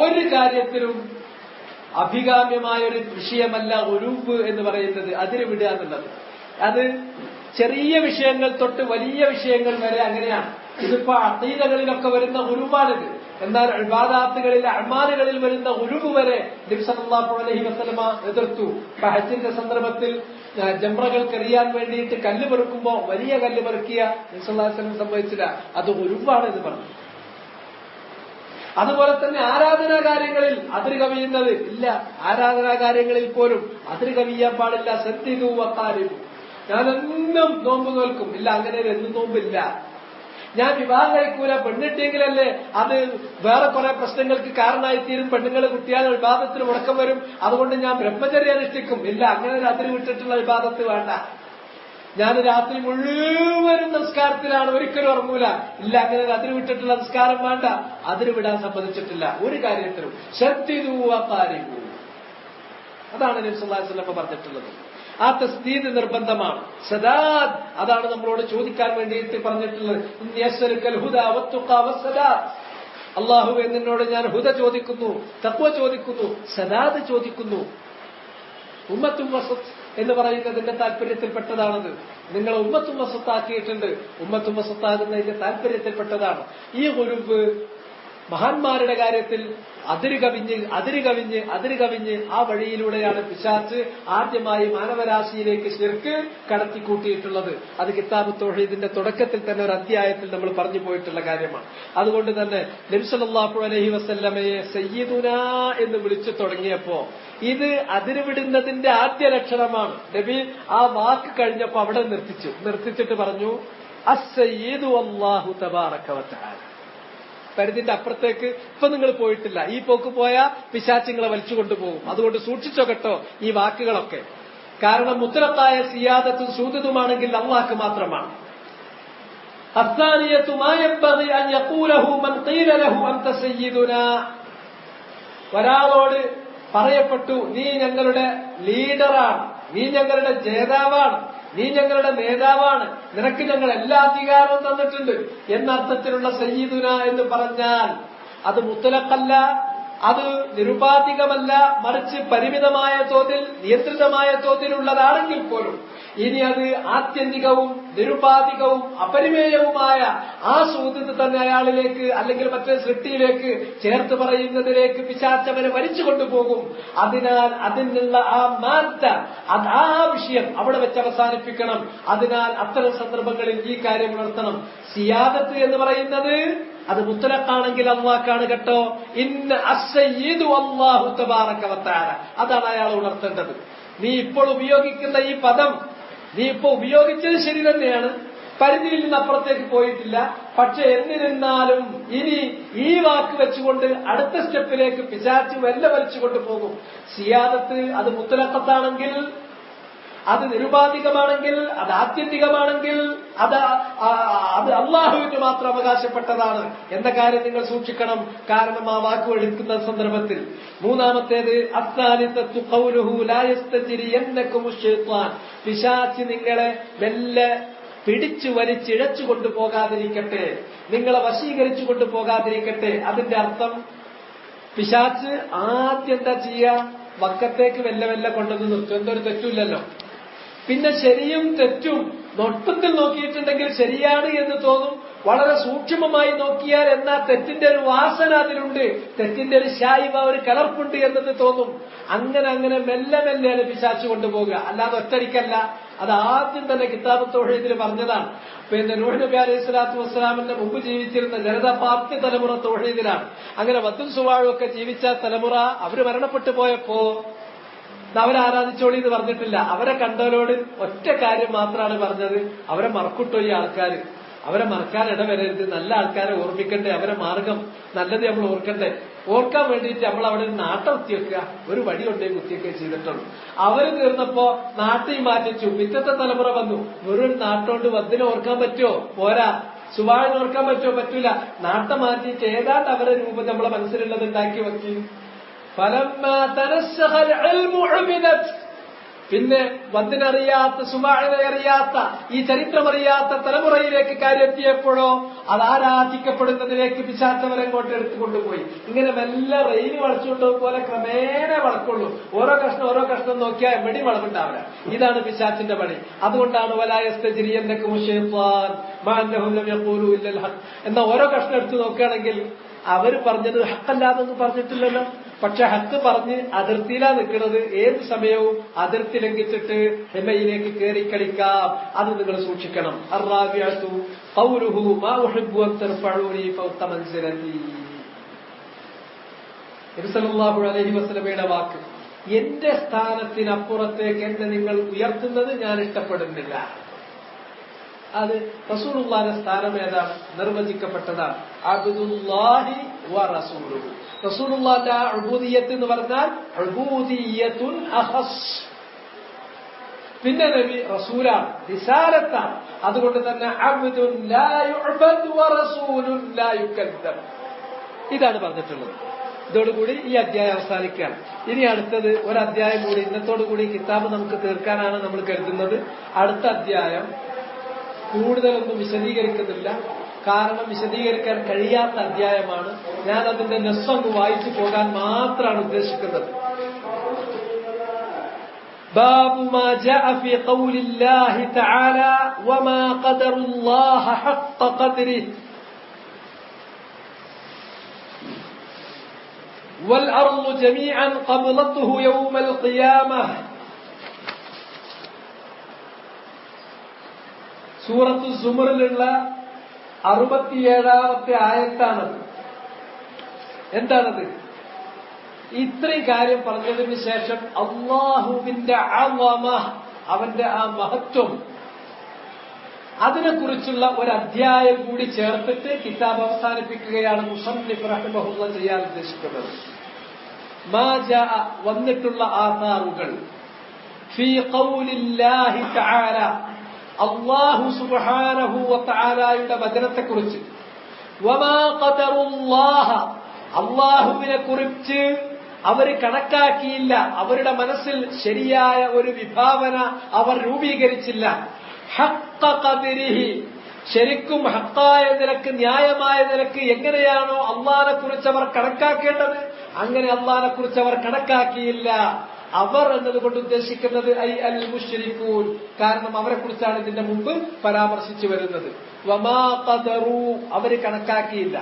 ഒരു കാര്യത്തിലും അഭികാമ്യമായ ഒരു വിഷയമല്ല ഉരുവ് എന്ന് പറയുന്നത്, അതിര് വിടുക എന്നുള്ളത്. അത് ചെറിയ വിഷയങ്ങൾ തൊട്ട് വലിയ വിഷയങ്ങൾ വരെ അങ്ങനെയാണ്. ഇതിപ്പോ അഖീദകളിലൊക്കെ വരുന്ന ഉരുവാണിത്. എന്നാൽ ഇബാദാത്തുകളിൽ അഅ്മാലുകളിൽ വരുന്ന ഉരുവ് വരെ നബി സല്ലല്ലാഹു അലൈഹി വസല്ലമ എതിർത്തു. ഹജ്ജിന്റെ സന്ദർഭത്തിൽ ജംറകൾക്ക് എറിയാൻ വേണ്ടിയിട്ട് കല്ല് പെറുക്കുമ്പോ വലിയ കല്ല് പെറുക്കിയ നബി സല്ലല്ലാഹു അലൈഹി വസല്ലം സംഭവിച്ചില്ല, അത് ഉരുവാണ് എന്ന് പറഞ്ഞു. അതുപോലെ തന്നെ ആരാധനാ കാര്യങ്ങളിൽ അതിര് കവിയുന്നത് ഇല്ല. ആരാധനാ കാര്യങ്ങളിൽ പോലും അതിര് കവിയാൻ പാടില്ല. സദ്ദിദു വഖാരിബു, ഞാനെന്നും നോമ്പ് നോൽക്കും, ഇല്ല അങ്ങനെ എന്നും നോമ്പില്ല. ഞാൻ വിവാഹം കഴിക്കൂല, പെണ്ണിട്ടെങ്കിലല്ലേ അത് വേറെ കുറെ പ്രശ്നങ്ങൾക്ക് കാരണമായിത്തീരും, പെണ്ണുങ്ങൾ കുട്ടിയാൽ വിവാദത്തിന് മുടക്കം വരും, അതുകൊണ്ട് ഞാൻ ബ്രഹ്മചര്യം അനുഷ്ഠിക്കും, ഇല്ല അങ്ങനെ ഒരു അതിര് വിട്ടിട്ടുള്ള വിവാദത്ത് വേണ്ട. ഞാൻ രാത്രി മുഴുവനും നമസ്കാരത്തിലാണ്, ഒരിക്കലും ഉറങ്ങൂല, ഇല്ല അങ്ങനെ അതിര് വിട്ടിട്ടുള്ള നമസ്കാരം വേണ്ട. അതിര് വിടാൻ സമ്മതിച്ചിട്ടില്ല ഒരു കാര്യത്തിലും. ശദ്ദിദു വഖാരിബു, അതാണ് നബി സല്ലല്ലാഹു അലൈഹി വസല്ലം പറഞ്ഞിട്ടുള്ളത്. ആ തസ്ദീദ് നിർബന്ധമാണ്. സദാദ്, അതാണ് നമ്മളോട് ചോദിക്കാൻ വേണ്ടിയിട്ട് പറഞ്ഞിട്ടുള്ളത്. അല്ലാഹുവേ നിന്നോട് ഞാൻ ഹുദ ചോദിക്കുന്നു, തഖ്വ ചോദിക്കുന്നു, സദാദ് ചോദിക്കുന്നു. ഉമ്മത്തും വസത്ത് എന്ന് പറയുന്നതിന്റെ താല്പര്യത്തിൽപ്പെട്ടതാണത്. നിങ്ങൾ ഉമ്മത്തും വസത്താക്കിയിട്ടുണ്ട്, ഉമ്മത്തും വസത്താകുന്നതിന്റെ താല്പര്യത്തിൽപ്പെട്ടതാണ്. ഈ ഗുരുവ് മഹാന്മാരുടെ കാര്യത്തിൽ അതിര് കവിഞ്ഞ് ആ വഴിയിലൂടെയാണ് പിശാച് ആദ്യമായി മാനവരാശിയിലേക്ക് ശിർക്ക് കടത്തിക്കൂട്ടിയിട്ടുള്ളത്. അത് കിതാബ് തൗഹീദിന്റെ തുടക്കത്തിൽ തന്നെ ഒരു അധ്യായത്തിൽ നമ്മൾ പറഞ്ഞു പോയിട്ടുള്ള കാര്യമാണ്. അതുകൊണ്ട് തന്നെ നബി സല്ലല്ലാഹു അലൈഹി വസല്ലമയെ സയ്യിദുനാ എന്ന് വിളിച്ചു തുടങ്ങിയപ്പോ ഇത് അതിര് വിടുന്നതിന്റെ ആദ്യ ലക്ഷണമാണ്. നബി ആ വാക്ക് കഴിഞ്ഞപ്പോ അവിടെ നിർത്തിച്ചിട്ട് പറഞ്ഞു അസ്സയ്യിദു അല്ലാഹു തബാറക വതആല. പരിധിന്റെ അപ്പുറത്തേക്ക് ഇപ്പൊ നിങ്ങൾ പോയിട്ടില്ല. ഈ പോക്ക് പോയാൽ പിശാചുങ്ങളെ വലിച്ചു കൊണ്ടുപോകും. അതുകൊണ്ട് സൂക്ഷിച്ചോ കേട്ടോ ഈ വാക്കുകളൊക്കെ. കാരണം മുത്തലത്തായ സിയാദത്തും സൂദതുമാണെങ്കിൽ അല്ലാഹ്ക്ക് മാത്രമാണ്. അസ്സാനിയതു മാ യൻബഗി അൻ യഖൂലഹു മൻ ഖീല ലഹു അൻത സയ്യിദുനാ. ഒരാളോട് പറയപ്പെട്ടു നീ ഞങ്ങളുടെ ലീഡറാണ്, നീ ഞങ്ങളുടെ ജേതാവാണ്, നീ ഞങ്ങളുടെ നേതാവാണ്, നിനക്ക് ഞങ്ങൾ എല്ലാ അധികാരവും തന്നിട്ടുണ്ട് എന്നർത്ഥത്തിലുള്ള സയ്യിദുന എന്ന് പറഞ്ഞാൽ അത് മുത്തലഖല്ല, അത് നിരുപാധികമല്ല, മറിച്ച് പരിമിതമായ തോതിൽ നിയന്ത്രിതമായ തോതിലുള്ളതാണെങ്കിൽ പോലും ഇനി അത് ആത്യന്തികവും നിരുപാധികവും അപരിമേയവുമായ ആ സൂദത്ത് തന്നെ അയാളിലേക്ക് അല്ലെങ്കിൽ മറ്റൊരു സൃഷ്ടിയിലേക്ക് ചേർത്ത് പറയുന്നതിലേക്ക് പിശാചവനെ വലിച്ചു കൊണ്ടുപോകും. അതിനാൽ അതിനുള്ള ആ മാറ്റ ആ വിഷയം അവിടെ വെച്ച് അവസാനിപ്പിക്കണം. അതിനാൽ അത്തരം സന്ദർഭങ്ങളിൽ ഈ കാര്യം ഉണർത്തണം. സിയാദത്ത് എന്ന് പറയുന്നത് അത് മുത്തലഖാണെങ്കിൽ അല്ലാഹ്ക്കാണ് കേട്ടോ. ഇന്ന അസ്സയ്യിദു അല്ലാഹു തബാറക വതആല, അതാണ് അയാൾ ഉണർത്തേണ്ടത്. നീ ഇപ്പോൾ ഉപയോഗിക്കുന്ന ഈ പദം നീ ഇപ്പൊ ഉപയോഗിച്ചത് ശരി തന്നെയാണ്, പരിധിയിൽ നിന്ന് അപ്പുറത്തേക്ക് പോയിട്ടില്ല. പക്ഷെ എന്നിരുന്നാലും ഇനി ഈ വാക്ക് വെച്ചുകൊണ്ട് അടുത്ത സ്റ്റെപ്പിലേക്ക് പിശാച് വലിച്ചുകൊണ്ട് പോകും. സിയാദത്ത് അത് മുത്തലഖത്താണെങ്കിൽ, അത് നിരുപാധികമാണെങ്കിൽ, അത് ആത്യന്തികമാണെങ്കിൽ അത് അള്ളാഹുവിന് മാത്രം അവകാശപ്പെട്ടതാണ് എന്ന കാര്യം നിങ്ങൾ സൂക്ഷിക്കണം. കാരണം ആ വാക്ക് എടുക്കുന്ന സന്ദർഭത്തിൽ. മൂന്നാമത്തേത് അസ്സാലിസത്തു ഖൗലുഹു ലാ യസ്തജിരിയന്നകും ശൈത്വാൻ. പിശാച് നിങ്ങളെ മെല്ലെ പിടിച്ചു വലിച്ചിഴച്ചു കൊണ്ടുപോകാതിരിക്കട്ടെ, നിങ്ങളെ വശീകരിച്ചു കൊണ്ടുപോകാതിരിക്കട്ടെ. അതിന്റെ അർത്ഥം പിശാച് ആദ്യം എന്താ ചെയ്യുക, വക്കത്തേക്ക് വെല്ല കൊണ്ടുവന്ന് നിർത്തും. എന്തൊരു തെറ്റില്ലല്ലോ. പിന്നെ ശരിയും തെറ്റും നൊട്ടത്തിൽ നോക്കിയിട്ടുണ്ടെങ്കിൽ ശരിയാണ് എന്ന് തോന്നും. വളരെ സൂക്ഷ്മമായി നോക്കിയാൽ എന്നാ തെറ്റിന്റെ ഒരു വാസന അതിലുണ്ട്, തെറ്റിന്റെ ഒരു ശായിവ, ഒരു കലർപ്പുണ്ട് എന്നത് തോന്നും. അങ്ങനെ മെല്ലെ പിശാചു കൊണ്ടുപോകുക, അല്ലാതെ ഒറ്റടിക്കല്ല. അത് ആദ്യം തന്നെ കിതാബ് തൗഹീദിൽ പറഞ്ഞതാണ്. പിന്നെ നൂഹ് നബി അലൈഹി സ്വലാത്തു വസ്സലാമിന്റെ മുമ്പ് ജീവിച്ചിരുന്ന ജനത 10 തലമുറ തൗഹീദിലാണ്. അങ്ങനെ വദ്ദും സുവാഴും ഒക്കെ ജീവിച്ച തലമുറ അവര് മരണപ്പെട്ടു പോയപ്പോ അവരാരാധിച്ചോളി എന്ന് പറഞ്ഞിട്ടില്ല. അവരെ കണ്ടവരോട് ഒറ്റ കാര്യം മാത്രമാണ് പറഞ്ഞത്, അവരെ മറക്കുട്ടോ ഈ ആൾക്കാർ, അവരെ മറക്കാൻ ഇടവരരുത്, നല്ല ആൾക്കാരെ ഓർമ്മിക്കണ്ടേ, അവരെ മാർഗം നല്ലത് നമ്മൾ ഓർക്കണ്ടേ. ഓർക്കാൻ വേണ്ടിയിട്ട് നമ്മൾ അവിടെ ഒരു നാട്ടം കുത്തിവെക്കുക, ഒരു വടി കൊണ്ടേ കുത്തിയൊക്കെ ചെയ്തിട്ടുള്ളൂ. അവര് തീർന്നപ്പോ നാട്ടിൽ മാറ്റിച്ചു. പിറ്റത്തെ തലമുറ വന്നു, വെറും നാട്ടോണ്ട് വദ്ദിനെ ഓർക്കാൻ പറ്റുമോ? പോരാ. സുവാഴിനെ ഓർക്കാൻ പറ്റുമോ? പറ്റൂല. നാട്ടം മാറ്റിയിട്ട് ഏതാണ്ട് അവരെ രൂപം നമ്മളെ മനസ്സിലുള്ളത് ഉണ്ടാക്കി വെക്കി. പിന്നെ വന്തിനറിയാത്ത സുബാഴിനെ അറിയാത്ത ഈ ചരിത്രമറിയാത്ത തലമുറയിലേക്ക് കാര്യമെത്തിയപ്പോഴോ അത് ആരാധിക്കപ്പെടുന്നതിലേക്ക് പിശാചവരങ്ങോട്ട് എടുത്തുകൊണ്ടുപോയി. ഇങ്ങനെ മെല്ലെ റെയിൽ വളച്ചുകൊണ്ടു പോലെ ക്രമേണ വളക്കുള്ളൂ. ഓരോ കഷ്ണം നോക്കിയാൽ എവിടെയും വളവുണ്ടാവില്ല. ഇതാണ് പിശാച്ചിന്റെ പണി. അതുകൊണ്ടാണ് എന്ന ഓരോ കഷ്ണം എടുത്തു നോക്കുകയാണെങ്കിൽ അവര് പറഞ്ഞത് ഹക്കല്ലാതൊന്നും പറഞ്ഞിട്ടില്ലല്ലോ. പക്ഷെ ഹക്ക് പറഞ്ഞ് അതിർത്തിയിലാ നിൽക്കുന്നത്. ഏത് സമയവും അതിർത്തി ലംഘിച്ചിട്ട് ഹെമയിലേക്ക് കയറി കളിക്കാം. അത് നിങ്ങൾ സൂക്ഷിക്കണം. നബി സല്ലല്ലാഹു അലൈഹി വസല്ലമയുടെ വാക്ക്, എന്റെ സ്ഥാനത്തിനപ്പുറത്തേക്ക് എന്നെ നിങ്ങൾ ഉയർത്തുന്നത് ഞാൻ ഇഷ്ടപ്പെടുന്നില്ല. അത് റസൂലുള്ളാഹിന്റെ സ്ഥാനം ഏതാണ്? നിർവചിക്കപ്പെട്ടതാണ്. അബ്ദുല്ലാഹി വ റസൂലുഹു. റസൂലുള്ളാഹിന്റെ ഉബൂദിയ്യത്ത് എന്ന് പറഞ്ഞാൽ ഉബൂദിയ്യത്തുൻ അഖസ്. പിന്നെ നബി റസൂലാണ്, റിസാലത്താണ്. അതുകൊണ്ട് തന്നെ അബ്ദുൻ ലാ യുഅബദു വ റസൂലുൻ ലാ യുകദ്ദബ്. ഇതാണ് പറഞ്ഞിട്ടുള്ളത്. ഇതോടുകൂടി ഈ അധ്യായം അവസാനിക്കുകയാണ്. ഇനി അടുത്തത് ഒരു അധ്യായം കൂടി, ഇന്നത്തോടുകൂടി കിതാബ് നമുക്ക് തീർക്കാനാണ് നമ്മൾ കരുതുന്നത്. അടുത്ത അധ്യായം കൂടുതലൊന്നും വിശദീകരിക്കുന്നില്ല. കാരണം വിശദീകരിക്കാൻ കഴിയാത്ത അധ്യായമാണ്. ഞാൻ അതിന്റെ നസ്സൊന്ന് വായിച്ചു പോകാൻ മാത്രമാണ് ഉദ്ദേശിക്കുന്നത്. باب ما جاء في قول الله تعالى وما قدر الله حق قدره والأرض جميعا قبضته يوم القيامة. സൂറത്തു സുമറിലുള്ള 67-ാമത്തെ ആയത്താണത്. എന്താണത്? ഇത്രയും കാര്യം പറഞ്ഞതിന് ശേഷം അല്ലാഹുവിന്റെ അളമ, അവന്റെ ആ മഹത്വം, അതിനെക്കുറിച്ചുള്ള ഒരു അധ്യായം കൂടി ചേർത്തിട്ട് കിതാബ് അവസാനിപ്പിക്കുകയാണ് മുസന്നിഫ് റഹിമഹുല്ലാഹ് ചെയ്യാൻ ഉദ്ദേശിക്കുന്നത്. മാ ജാഅ, വന്നിട്ടുള്ള ആസാറുകൾ, ഫീ ഖൗലില്ലാഹി തആല, അല്ലാഹു സുബ്ഹാനഹു വ തആലയുടെ വചനത്തെക്കുറിച്ച്, വമാ ഖദറുല്ലാഹ, അല്ലാഹുവിനെ കുറിച്ച് അവർ കണക്കാക്കിയില്ല. അവരുടെ മനസ്സിൽ ശരിയായ ഒരു വിഭാവന അവർ രൂപീകരിച്ചില്ല. ഹഖ്ഖ ഖദരിഹി, ശരിക്കും ഹക്കായ നിലക്ക്, ന്യായമായ നിലക്ക് എങ്ങനെയാണോ അള്ളാഹിനെ കുറിച്ച് അവർ കണക്കാക്കേണ്ടത്, അങ്ങനെ അള്ളാഹിനെ കുറിച്ച് അവർ കണക്കാക്കിയില്ല. അവർ എന്നതുകൊണ്ട് ഉദ്ദേശിക്കുന്നത് ഐ അൽ മുശ്രികൂൻ, കാരണം അവരെ കുറിച്ചാണ് ഇതിന്റെ മുമ്പ് പരാമർശിച്ചു വരുന്നത്. വമാ ഖദറു, അവര് കണക്കാക്കിയില്ല.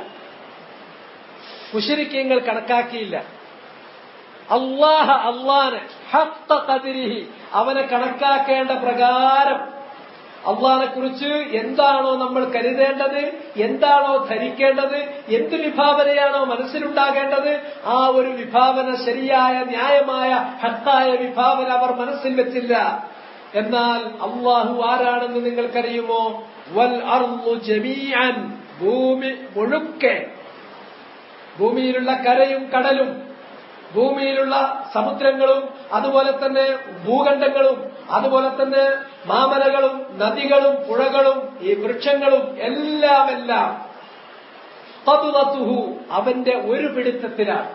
മുശ്രിക്കീങ്ങൾ കണക്കാക്കിയില്ല അള്ളാഹനെ ഹഖ്ഖ ഖദരിഹി, അവനെ കണക്കാക്കേണ്ട പ്രകാരം. അള്ളാഹിനെ കുറിച്ച് എന്താണോ നമ്മൾ കരുതേണ്ടത്, എന്താണോ ധരിക്കേണ്ടത്, എന്ത് വിഭാവനയാണോ മനസ്സിലുണ്ടാകേണ്ടത്, ആ ഒരു വിഭാവന, ശരിയായ ന്യായമായ ഹക്കായ വിഭാവന അവർ മനസ്സിൽ വെച്ചില്ല. എന്നാൽ അള്ളാഹു ആരാണെന്ന് നിങ്ങൾക്കറിയുമോ? വൽ അർളു ജമീഅൻ, ഭൂമി മുഴുക്കെ, ഭൂമിയിലുള്ള കരയും കടലും, ഭൂമിയിലുള്ള സമുദ്രങ്ങളും, അതുപോലെ തന്നെ ഭൂഖണ്ഡങ്ങളും, അതുപോലെ തന്നെ മാമലകളും നദികളും പുഴകളും ഈ വൃക്ഷങ്ങളും എല്ലാം ഖബ്ളതുഹു, അവന്റെ ഒരു പിടുത്തത്തിലാണ്.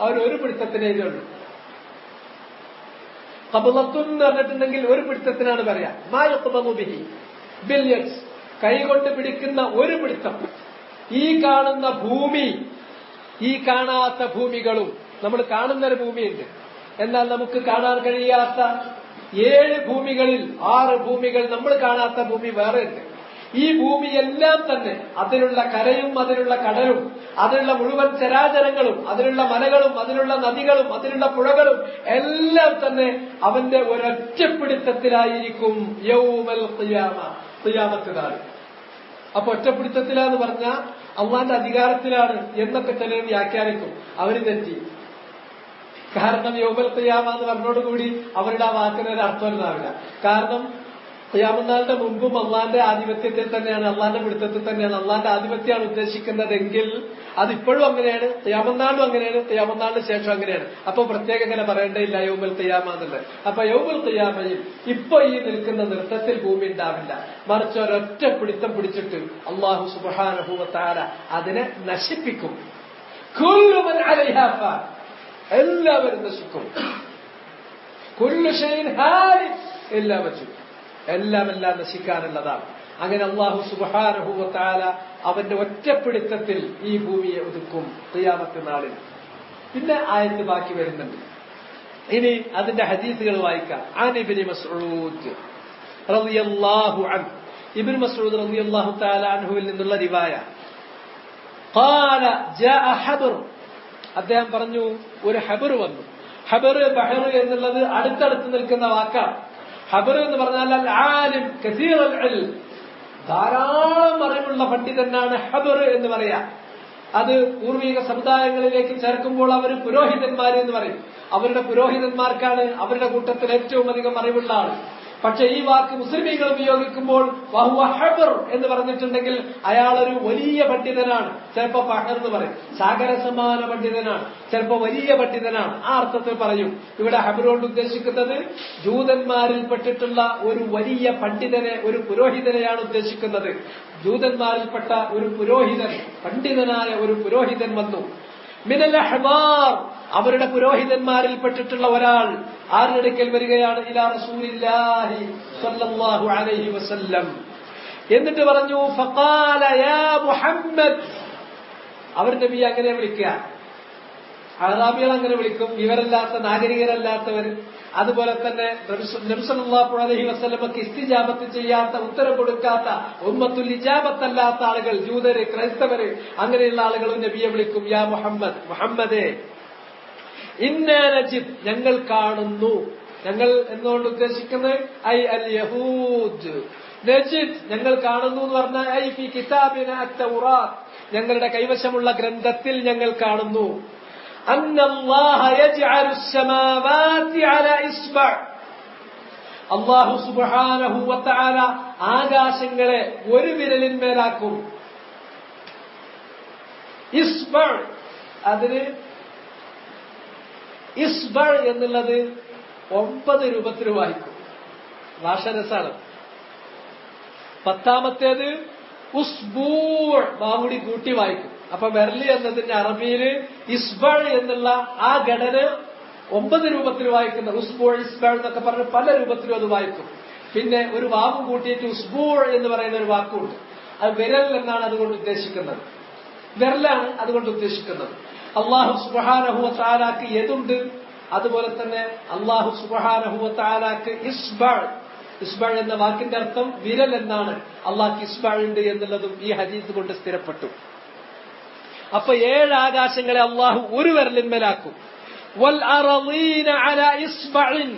അവർ ഒരു പിടുത്തത്തിനേ ഇതുള്ളൂ. ഖബ്ളത്തുൻ എന്ന് പറഞ്ഞിട്ടുണ്ടെങ്കിൽ ഒരു പിടുത്തത്തിനാണ് പറയാ. മാ യഖ്ബളു ബിഹി ബിൽ യദ്, കൈകൊണ്ട് പിടിക്കുന്ന ഒരു പിടുത്തം. ഈ കാണുന്ന ഭൂമി, ഈ കാണാത്ത ഭൂമികളും, നമ്മൾ കാണുന്നൊരു ഭൂമിയുണ്ട്, എന്നാൽ നമുക്ക് കാണാൻ കഴിയാത്ത 7 ഭൂമികളിൽ 6 ഭൂമികൾ, നമ്മൾ കാണാത്ത ഭൂമി വേറെ ഉണ്ട്. ഈ ഭൂമിയെല്ലാം തന്നെ, അതിലുള്ള കരയും അതിലുള്ള കടലും, അതിലുള്ള മുഴുവൻ ചരാചരങ്ങളും, അതിലുള്ള മലകളും, അതിലുള്ള നദികളും, അതിലുള്ള പുഴകളും എല്ലാം തന്നെ അവന്റെ ഒരൊറ്റപ്പിടുത്തത്തിലായിരിക്കും യൗമൽ ഖിയാമ, ഖിയാമത്ത് നാൾ. അപ്പൊ ഒറ്റപ്പിടുത്തത്തിലാന്ന് പറഞ്ഞാൽ അള്ളാന്റെ അധികാരത്തിലാണ് എന്നൊക്കെ ചിലർ വ്യാഖ്യാനിക്കും. അവര് തെറ്റി. കാരണം യൗമൽ ഖിയാമ എന്ന് പറഞ്ഞോടുകൂടി അവരുടെ ആ വാക്കിന് ഒരു അർത്ഥം ഉണ്ടാവില്ല. കാരണം ഖിയാമത്ത് മുൻപും അള്ളാന്റെ ആധിപത്യത്തിൽ തന്നെയാണ്, അള്ളാന്റെ പിടുത്തത്തിൽ തന്നെയാണ്, അള്ളാന്റെ ആധിപത്യമാണ് ഉദ്ദേശിക്കുന്നതെങ്കിൽ അതിപ്പോഴും അങ്ങനെയാണ്, ഖിയാമത്ത് അങ്ങനെയാണ്, ഖിയാമത്തിന് ശേഷം അങ്ങനെയാണ്. അപ്പൊ പ്രത്യേകം ഇങ്ങനെ പറയേണ്ടയില്ല യൗമൽ ഖിയാമ എന്നുള്ളത്. അപ്പൊ യൗമൽ ഖിയാമയിൽ ഇപ്പൊ ഈ നിൽക്കുന്ന നൃത്തത്തിൽ ഭൂമി ഉണ്ടാവില്ല, മറിച്ച് ഒരൊറ്റ പിടുത്തം പിടിച്ചിട്ട് അല്ലാഹു സുബ്ഹാനഹു വ തആല അതിനെ നശിപ്പിക്കും. കുല്ലു മൻ അലൈഹാ ഫാൻ, എല്ലാവരും നശിക്കും. കുല്ലു ഷൈഇൻ ഹാലിക് ഇല്ലാ വജ്ഹു, എല്ലാം നശിക്കാനുള്ളതാണ്. അങ്ങനെ അല്ലാഹു സുബ്ഹാനഹു വ തആല അവന്റെ ഒറ്റപ്പിടുത്തത്തിൽ ഈ ഭൂമിയെ ഒതുക്കും ഖിയാമത്ത് നാളിൽ. പിന്നെ ആയത്ത് ബാക്കി വരുന്നുണ്ട്. ഇനി അതിന്റെ ഹദീസുകൾ വായിക്കാം. അൻ ഇബ്നു മസ്ഊദ് റളിയല്ലാഹു അൻഹു, ഇബ്നു മസ്ഊദ് റളിയല്ലാഹു തആല അൻഹുവിൽ നിന്നുള്ള റിവായ, ഖാല ജാഅ ഹബർ, അദ്ദേഹം പറഞ്ഞു ഒരു ഹബർ വന്നു. ഹബർ ബഹർ എന്നുള്ളത് അടുത്തടുത്ത് നിൽക്കുന്ന വാക്കാണ്. ഹബർ എന്ന് പറഞ്ഞാൽ അൽ ആലിം കസീറുൽ ഇൽം, ധാരാളം അറിവുള്ള പണ്ഡിതനാണ് ഹബർ എന്ന് പറയാ. അത് പൂർവിക സമുദായങ്ങളിലേക്ക് ചേർക്കുമ്പോൾ അവർ പുരോഹിതന്മാർ എന്ന് പറയും. അവരുടെ പുരോഹിതന്മാർക്കാണ് അവരുടെ കൂട്ടത്തിൽ ഏറ്റവും അധികം അറിവുള്ള ആൾ. പക്ഷെ ഈ വാക്ക് മുസ്ലിമീങ്ങൾ ഉപയോഗിക്കുമ്പോൾ വഹുവ ഹബർ എന്ന് പറഞ്ഞിട്ടുണ്ടെങ്കിൽ അയാളൊരു വലിയ പണ്ഡിതനാണ്. ചിലപ്പോ ഫഹർ എന്ന് പറയും, സാഗരസമാന പണ്ഡിതനാണ്, ചിലപ്പോ വലിയ പണ്ഡിതനാണ്, ആ അർത്ഥത്തിൽ പറയും. ഇവിടെ ഹബർ കൊണ്ട് ഉദ്ദേശിക്കുന്നത് ജൂതന്മാരിൽപ്പെട്ടിട്ടുള്ള ഒരു വലിയ പണ്ഡിതനെ, ഒരു പുരോഹിതനെയാണ് ഉദ്ദേശിക്കുന്നത്. ജൂതന്മാരിൽപ്പെട്ട ഒരു പുരോഹിതൻ, പണ്ഡിതനായ ഒരു പുരോഹിതൻ വന്നു. മിനൽ അഹ്ബാർ, അവരുടെ പുരോഹിതന്മാരിൽപ്പെട്ടിട്ടുള്ള ഒരാൾ ആരുടെ അടുക്കൽ വരികയാണ്? ഇലാ റസൂലില്ലാഹി സ്വല്ലല്ലാഹു അലൈഹി വസല്ലം. എന്നിട്ട് പറഞ്ഞു ഫഖാല യാ മുഹമ്മദ്. അവർ നബിയെ അങ്ങനെ വിളിക്കുക. അറാബികൾ അങ്ങനെ വിളിക്കും, വിവരമില്ലാത്ത നാഗരികരല്ലാത്തവർ. അതുപോലെ തന്നെ നബി സല്ലല്ലാഹു അലൈഹി വസല്ലമക്ക് ഇസ്തിജാബത്ത് ചെയ്യാത്ത, ഉത്തരം കൊടുക്കാത്ത, ഉമ്മത്തുൽ ഇജാബത്തല്ലാത്ത ആളുകൾ, ജൂതര്, ക്രൈസ്തവര്, അങ്ങനെയുള്ള ആളുകളും നബിയെ വിളിക്കും യാ മുഹമ്മദ്, മുഹമ്മദേ. ഇന്നാ നജിദ്, ഞങ്ങൾ കാണുന്നു. ഞങ്ങൾ എന്നുകൊണ്ട് ഉദ്ദേശിക്കുന്നത് ഐ അൽ യഹൂദ്. നജിദ്, ഞങ്ങൾ കാണുന്നു എന്ന് പറഞ്ഞാൽ ഐ ഫി കിതാബിന അത്തൗറാത്ത്, ഞങ്ങളുടെ കൈവശമുള്ള ഗ്രന്ഥത്തിൽ ഞങ്ങൾ കാണുന്നു. അന്നല്ലാഹ യജ്അലു സ്സമാവാതി അലാ ഇസ്ബഅ, അല്ലാഹു സുബ്ഹാനഹു വ തആല ആകാശങ്ങളെ ഒരു വിരലിന്മേലാക്കും. ഇസ്ബഅ, അതിന് ഇസ്ബഅ എന്നുള്ളത് 9 രൂപത്തിൽ വായിക്കും. ഭാഷരസാണ്. 10ാമത്തേത് ഉസ്ബൂഅ്, ബാവുടി കൂട്ടി വായിക്കും. അപ്പൊ വിരല് എന്നതിന്റെ അറബിയില് ഇസ്ബഅ എന്നുള്ള ആ ഘടന 9 രൂപത്തിൽ വായിക്കുന്ന ഉസ്ബൂഅ്, ഇസ്ബഅ് എന്നൊക്കെ പറഞ്ഞ് പല രൂപത്തിലും അത് വായിക്കും. പിന്നെ ഒരു വാവ് കൂട്ടിയിട്ട് ഉസ്ബൂഅ് എന്ന് പറയുന്ന ഒരു വാക്കുണ്ട്. അത് വിരൽ എന്നാണ് അതുകൊണ്ട് ഉദ്ദേശിക്കുന്നത്. വിരലാണ് അതുകൊണ്ട് ഉദ്ദേശിക്കുന്നത്. അല്ലാഹു സുബ്ഹാനഹു വ തആലക്ക് യദുണ്ട്, അതുപോലെ തന്നെ അല്ലാഹു സുബ്ഹാനഹു വ തആലക്ക് ഇസ്ബഅ്, ഇസ്ബഅ് എന്ന വാക്കിന്റെ അർത്ഥം വിരൽ എന്നാണ്. അല്ലാഹുക്ക് ഇസ്ബഅ് ഉണ്ട് എന്നുള്ളതും ഈ ഹദീസ് കൊണ്ട് സ്ഥിരപ്പെട്ടു. അപ്പൊ 7 ആകാശങ്ങളെ അല്ലാഹു ഒരു വിരലിന്മേലാക്കും. വൽ അറളീന അലാ ഇസ്ബഇൻ,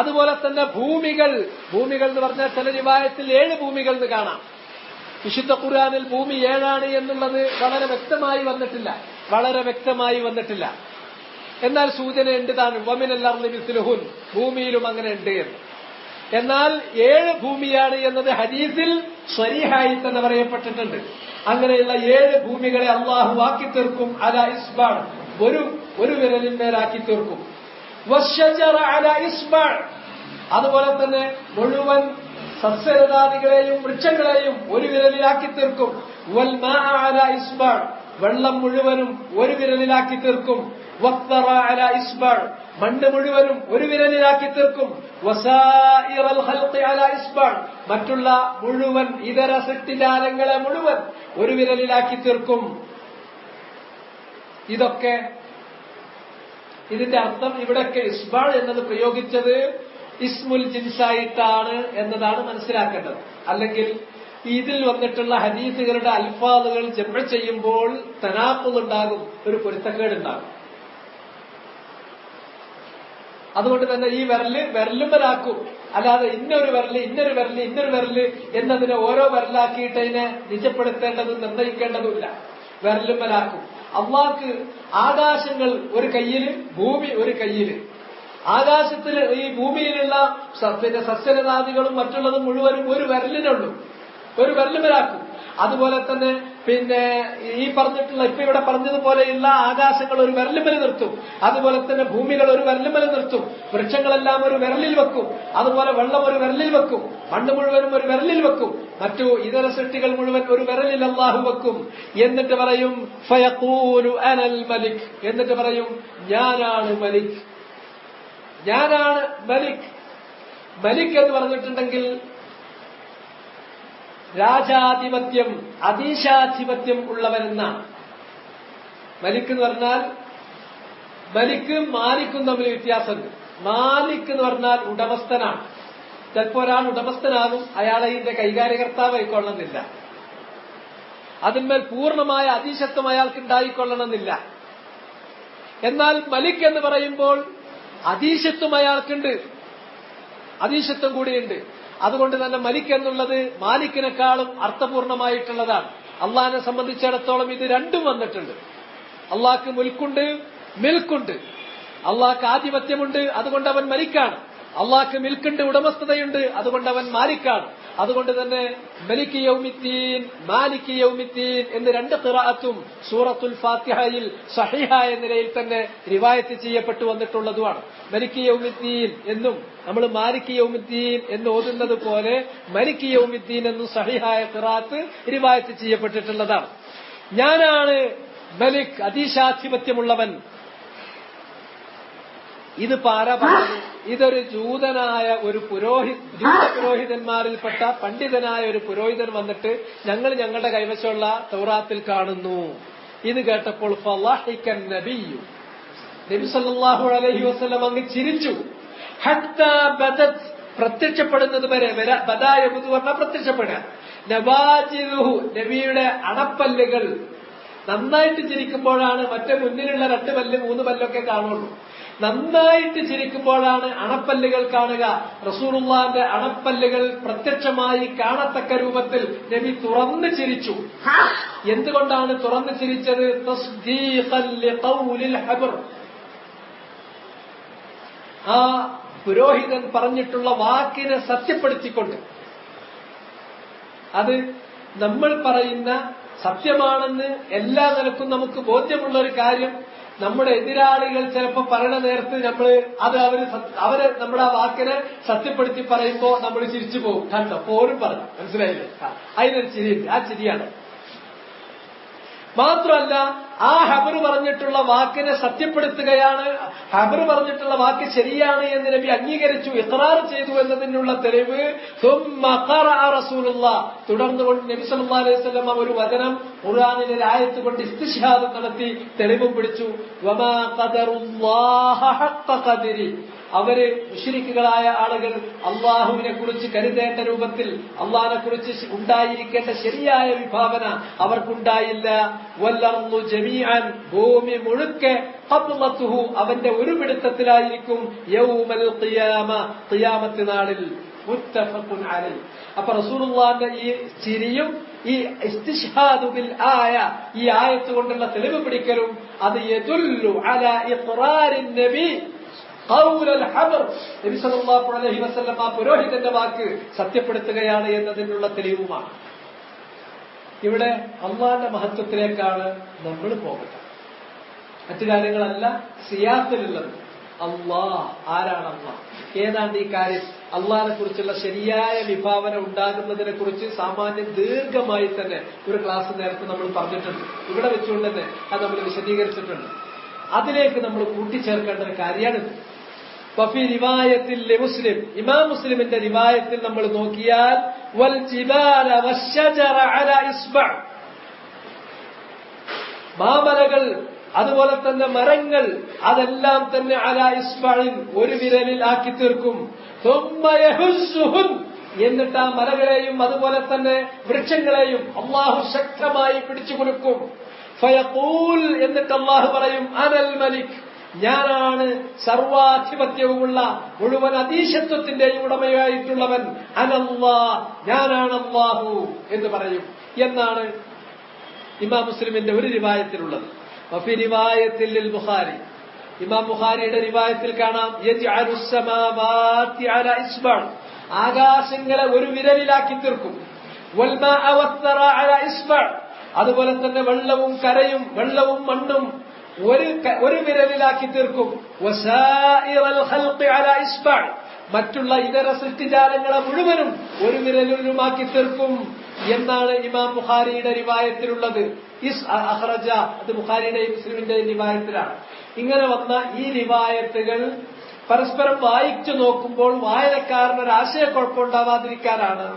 അതുപോലെ തന്നെ ഭൂമികൾ, ഭൂമികൾ എന്ന് പറഞ്ഞാൽ ചില റിവായത്തിൽ 7 ഭൂമികൾ എന്ന് കാണാം. വിശുദ്ധ ഖുർആനിൽ ഭൂമി 7 എന്നുള്ളത് വളരെ വ്യക്തമായി വന്നിട്ടില്ല. എന്നാൽ സൂചന ഉണ്ട് താനും വമിനൽ അർളി മിസ്ലുഹുൻ, ഭൂമിയിലും അങ്ങനെ ഉണ്ട് എന്ന്. എന്നാൽ 7 ഭൂമിയാണ് എന്നത് ഹദീസിൽ സ്വരീഹായി തന്നെ പറയപ്പെട്ടിട്ടുണ്ട്. അങ്ങനെയുള്ള 7 ഭൂമികളെ അള്ളാഹു ആക്കി തീർക്കും. അലാ ഇസ്ബഅ്, ഒരു വിരലിന്മേലാക്കി തീർക്കും. വശജറ അലാ ഇസ്ബഅ്, അതുപോലെ തന്നെ മുഴുവൻ സസ്യലതാദികളെയും വൃക്ഷങ്ങളെയും ഒരു വിരലിലാക്കി തീർക്കും. വൽ മാഅ അലാ ഇസ്ബഅ്, വെള്ളം മുഴുവനും ഒരു വിരലിലാക്കി തീർക്കും. വസ്തറ അലാ ഇസ്ബഅ്, മണ്ണ് മുഴുവനും ഒരു വിരലിലാക്കി തീർക്കും. വസായിറൽ ഖൽഖി അലാ ഇസ്ബഅ്, മറ്റുള്ള മുഴുവൻ ഇതര സൃഷ്ടിജാലങ്ങളെ മുഴുവൻ ഒരു വിരലിലാക്കി തീർക്കും. ഇതൊക്കെ ഇതിന്റെ അർത്ഥം ഇവിടെയൊക്കെ ഇസ്ബഅ് എന്നത് പ്രയോഗിച്ചത് ഇസ്മുൽ ജിൻസായിട്ടാണ് എന്നതാണ് മനസ്സിലാക്കേണ്ടത്. അല്ലെങ്കിൽ ഇതിൽ വന്നിട്ടുള്ള ഹദീസുകളുടെ അൽഫാദുകൾ ജംഅ് ചെയ്യുമ്പോൾ തനാഖുദ് ഉണ്ടാകും, ഒരു പൊരുത്തക്കേടുണ്ടാകും. അതുകൊണ്ട് തന്നെ ഈ വിരലുമ്പലാക്കും. അല്ലാതെ ഇന്നൊരു വിരല് എന്നതിനെ ഓരോ വിരലാക്കിയിട്ട് അതിനെ നിജപ്പെടുത്തേണ്ടതും നിർണയിക്കേണ്ടതുമില്ല. വിരലുമ്പലാക്കും. അള്ളാഹ്ക്ക് ആകാശങ്ങൾ ഒരു കയ്യില്, ഭൂമി ഒരു കയ്യില്. ആകാശത്തിൽ ഈ ഭൂമിയിലുള്ള പിന്നെ സസ്യലതാദികളും മറ്റുള്ളതും മുഴുവനും ഒരു വിരലിനുള്ളൂ, ഒരു വിരലുമ്പലാക്കും. അതുപോലെ തന്നെ പിന്നെ ഈ പറഞ്ഞിട്ടുള്ള ഇപ്പൊ ഇവിടെ പറഞ്ഞതുപോലെയുള്ള ആകാശങ്ങൾ ഒരു വിരലുമ്പൽ നിർത്തും. അതുപോലെ തന്നെ ഭൂമികൾ ഒരു വിരലുമ്പൽ നിർത്തും. വൃക്ഷങ്ങളെല്ലാം ഒരു വിരലിൽ വെക്കും. അതുപോലെ വെള്ളം ഒരു വിരലിൽ വെക്കും. മണ്ണ് മുഴുവനും ഒരു വിരലിൽ വെക്കും. മറ്റു ഇതര സൃഷ്ടികൾ മുഴുവൻ ഒരു വിരലിൽ അല്ലാഹു വെക്കും. എന്നിട്ട് പറയും ഫയഖൂലു അനൽ മലിക്, എന്നിട്ട് പറയും ഞാനാണ് മലിക്, ഞാനാണ് മലിക്. മലിക് എന്ന് പറഞ്ഞിട്ടുണ്ടെങ്കിൽ രാജാധിപത്യം, അധീശാധിപത്യം ഉള്ളവരെന്നാണ്. മലിക് എന്ന് പറഞ്ഞാൽ മലിക്കും മാലിക്കും തമ്മിൽ വ്യത്യാസമുണ്ട്. മാലിക് എന്ന് പറഞ്ഞാൽ ഉടമസ്ഥനാണ്. ചിലപ്പോൾ ഒരാൾ ഉടമസ്ഥനാകും, അയാളെ ഇതിന്റെ കൈകാര്യകർത്താവ് ആയിക്കൊള്ളണമെന്നില്ല. അതിന്മേൽ പൂർണ്ണമായ അധീശത്വം അയാൾക്ക് ഉണ്ടായിക്കൊള്ളണമെന്നില്ല. എന്നാൽ മലിക് എന്ന് പറയുമ്പോൾ അധീശത്വം അയാൾക്കുണ്ട്, അധീശത്വം കൂടിയുണ്ട്. അതുകൊണ്ട് തന്നെ മലിക് എന്നുള്ളത് മാലിക്കിനെക്കാളും അർത്ഥപൂർണമായിട്ടുള്ളതാണ്. അള്ളാഹിനെ സംബന്ധിച്ചിടത്തോളം ഇത് രണ്ടും വന്നിട്ടുണ്ട്. അള്ളാഹ്ക്ക് മുൽക്കുണ്ട്, മിൽക്കുണ്ട്. അള്ളാഹ്ക്ക് ആധിപത്യമുണ്ട്, അതുകൊണ്ട് അവൻ മലിക്കാണ്. അള്ളാഹ്ക്ക് മിൽക്കുണ്ട്, ഉടമസ്ഥതയുണ്ട്, അതുകൊണ്ട് അവൻ മാലിക്കാണ്. അതുകൊണ്ട് തന്നെ മലിക് യൗമിദ്ദീൻ, മാലിക് യൗമിദ്ദീൻ എന്ന് രണ്ട് ഖിറാഅത്തും സൂറത്തുൽ ഫാത്തിഹയിൽ സഹീഹായ നിലയിൽ തന്നെ റിവായത്ത് ചെയ്യപ്പെട്ടു വന്നിട്ടുള്ളതുമാണ്. മലിക് യൗമിദ്ദീൻ എന്നും നമ്മൾ മാലിക് യൗമിദ്ദീൻ എന്ന് ഓതുന്നത് പോലെ മലിക് യൗമിദ്ദീൻ എന്നും സഹീഹായ ഖിറാഅത്ത് റിവായത്ത് ചെയ്യപ്പെട്ടിട്ടുള്ളതാണ്. ഞാനാണ് മലിക്, അധീശാധിപത്യമുള്ളവൻ. ഇത് പാര പറഞ്ഞു. ഇതൊരു ജൂതനായ ഒരു പുരോഹിതന്മാരിൽപ്പെട്ട പണ്ഡിതനായ ഒരു പുരോഹിതൻ വന്നിട്ട് ഞങ്ങൾ ഞങ്ങളുടെ കൈവശമുള്ള തൗറാത്തിൽ കാണുന്നു. ഇത് കേട്ടപ്പോൾ ഫളഹികൻ നബിയ്യു, നബി സല്ലല്ലാഹു അലൈഹി വസല്ലം അങ്ങ് ചിരിച്ചു. ഹത്താ ബദത്, പ്രത്യക്ഷപ്പെടുന്നത് വരെ. ബദായബുദ് പറഞ്ഞാൽ പ്രത്യക്ഷപ്പെടുക. നവാജിദുഹു, നബിയുടെ അണപ്പല്ലുകൾ നന്നായിട്ട് ചിരിക്കുമ്പോഴാണ് മറ്റേ മുന്നിലുള്ള 2 പല്ല് 3 പല്ലൊക്കെ കാണുള്ളൂ. നന്നായിട്ട് ചിരിക്കുമ്പോഴാണ് അണപ്പല്ലുകൾ കാണുക. റസൂലുള്ളാഹിന്റെ അണപ്പല്ലുകൾ പ്രത്യക്ഷമായി കാണത്തക്ക രൂപത്തിൽ നബി തുറന്നു ചിരിച്ചു. എന്തുകൊണ്ടാണ് തുറന്നു ചിരിച്ചത്? തസ്ദീഖൻ ലിഖൗലിൽ ഹബ്ർ, ആ പുരോഹിതൻ പറഞ്ഞിട്ടുള്ള വാക്കിനെ സത്യപ്പെടുത്തിക്കൊണ്ട്. അത് നമ്മൾ പറയുന്ന സത്യമാണെന്ന് എല്ലാ നിലക്കും നമുക്ക് ബോധ്യമുള്ള ഒരു കാര്യം നമ്മുടെ എതിരാളികൾ ചിലപ്പോൾ പറയണ നേരത്ത് അവര് നമ്മുടെ ആ വാക്കിനെ സത്യപ്പെടുത്തി പറയുമ്പോ നമ്മൾ ചിരിച്ചു പോകും. കണ്ടോ, പോരും പറഞ്ഞു, മനസ്സിലായില്ലേ? അതിനൊരു ചിരിയുണ്ട്, ആ ചിരിയാണ്. മാത്രമല്ല, ആ ഹബറ് പറഞ്ഞിട്ടുള്ള വാക്കിനെ സത്യപ്പെടുത്തുകയാണ്. ഹബറ് പറഞ്ഞിട്ടുള്ള വാക്ക് ശരിയാണ് എന്ന് നബി അംഗീകരിച്ചു, ഇഖ്റാർ ചെയ്തു എന്നതിനുള്ള തെളിവ് റസൂലുള്ളാഹ്, തുടർന്നുകൊണ്ട് നബി സല്ലല്ലാഹു അലൈഹി വസല്ലം ഒരു വചനം ഖുർആനിലെ ഒരു ആയത്ത് കൊണ്ട് ഇസ്തിശ്ഹാദ് നടത്തി തെളിവും പിടിച്ചു. വമാ ഖദറുല്ലാഹ ഹഖ്ഖ ഖദരി, അവര് മുശ്രിക്കുകളായ ആളുകൾ അള്ളാഹുവിനെ കുറിച്ച് കരുതേണ്ട രൂപത്തിൽ, അള്ളാഹിനെ കുറിച്ച് ഉണ്ടായിരിക്കേണ്ട ശരിയായ വിഭാവന അവർക്കുണ്ടായില്ല. വല്ലർദു ജമീഅൻ, ഭൂമി മുഴുക്കെ ഖബ്ളതുഹു, അവന്റെ ഒരു പിടുത്തത്തിലായിരിക്കും. യൗമൽ ഖിയാമ, ഖിയാമത്ത് നാളിൽ. മുത്തഫഖുൻ അലൈഹി. അപ്പൊ റസൂലുള്ളാഹിന്റെ ഈ ചിരിയും ഈ ഇസ്തിശ്ഹാദു ബിൽ ആയ, ഈ ആയത്ത് കൊണ്ടുള്ള തെളിവ് പിടിക്കലും അത് യദുല്ലു അലാ ഇഖ്റാരിൻ നബി ഖൗലൽ ഹബ്ർ, നബി സല്ലല്ലാഹു അലൈഹി വസല്ലം ആ പുരോഹിതന്റെ വാക്ക് സത്യപ്പെടുത്തുകയാണ് എന്നതിനുള്ള തെളിവുമാണ്. ഇവിടെ അള്ളാഹിന്റെ മഹത്വത്തിലേക്കാണ് നമ്മൾ പോകേണ്ടത്, മറ്റു കാര്യങ്ങളല്ല സിയാത്തിലുള്ളത്. അള്ളാഹ് ആരാണ്? അള്ളാഹ് ഏതാണ്ട് ഈ കാര്യം അള്ളാഹിനെ കുറിച്ചുള്ള ശരിയായ വിഭാവന ഉണ്ടാകുന്നതിനെ കുറിച്ച് സാമാന്യം ദീർഘമായി തന്നെ ഒരു ക്ലാസ് നേരത്തെ നമ്മൾ പറഞ്ഞിട്ടുണ്ട്. ഇവിടെ വെച്ചുകൊണ്ട് തന്നെ അത് നമ്മൾ വിശദീകരിച്ചിട്ടുണ്ട്. അതിലേക്ക് നമ്മൾ കൂട്ടിച്ചേർക്കേണ്ട ഒരു കാര്യമാണിത്. വഫി റിവായത്തിൽ മുസ്ലിം, ഇമാം മുസ്ലിമിന്റെ റിവായത്തിൽ നമ്മൾ നോക്കിയാൽ വൽ ജിബാല വശജറ അലാ ഇസ്ബഅ, മാമലകൾ അതുപോലെ തന്നെ മരങ്ങൾ അതെല്ലാം തന്നെ അലാ ഇസ്ബഅൻ, ഒരു വിരലിൽ ആക്കി തീർക്കും. ثم يهزهن, എന്നിട്ട് ആ മലകളെയും അതുപോലെ തന്നെ വൃക്ഷങ്ങളെയും അല്ലാഹു ശക്തമായി പിടിച്ചു കുലുക്കും. ഫയഖൂൽ, എന്നിട്ട് അല്ലാഹു പറയും അനൽ മലിക്, ഞാനാണ് സർവാധിപത്യവുമുള്ള മുഴുവൻ അധീശത്വത്തിന്റെയും ഉടമയായിട്ടുള്ളവൻ. അനല്ലാഹ്, ഞാനാണ് അല്ലാഹു എന്ന് പറയും എന്നാണ് ഇമാം മുസ്ലിമിന്റെ ഒരു റിവായത്തിലുള്ളത്. വഫി റിവായത്തിൽ ലിൽ ബുഖാരി, ഇമാം ബുഖാരിയുടെ റിവായത്തിൽ കാണാം യജ്അലുസ് സമാവാതി അലാ ഇസ്ബഅ, ആകാശങ്ങളെ ഒരു വിരലിലാക്കി തീർക്കും. വൽ മാഅ വസ്സറ അലാ ഇസ്ബഅ, അതുപോലെ തന്നെ വെള്ളവും കരയും വെള്ളവും മണ്ണും ഒരു വിരലിലാക്കി തീർക്കും. വസായിറൽ ഖൽഖി അലാ ഇസ്ബഅ, മറ്റുള്ള ഇതര സൃഷ്ടിജാലങ്ങളെ മുഴുവനും ഒരു വിരലിലുമാക്കി തീർക്കും എന്നാണ് ഇമാം ബുഖാരിയുടെ റിവായത്തിലുള്ളത്. അഖ്റജ, അത് ബുഖാരിയുടെയും മുസ്ലിമിന്റെയും റിവായത്തിലാണ്. ഇങ്ങനെ വന്ന ഈ റിവായത്തുകൾ പരസ്പരം വായിച്ചു നോക്കുമ്പോൾ വായനക്കാരനൊരു ആശയക്കുഴപ്പമുണ്ടാവാതിരിക്കാനാണ്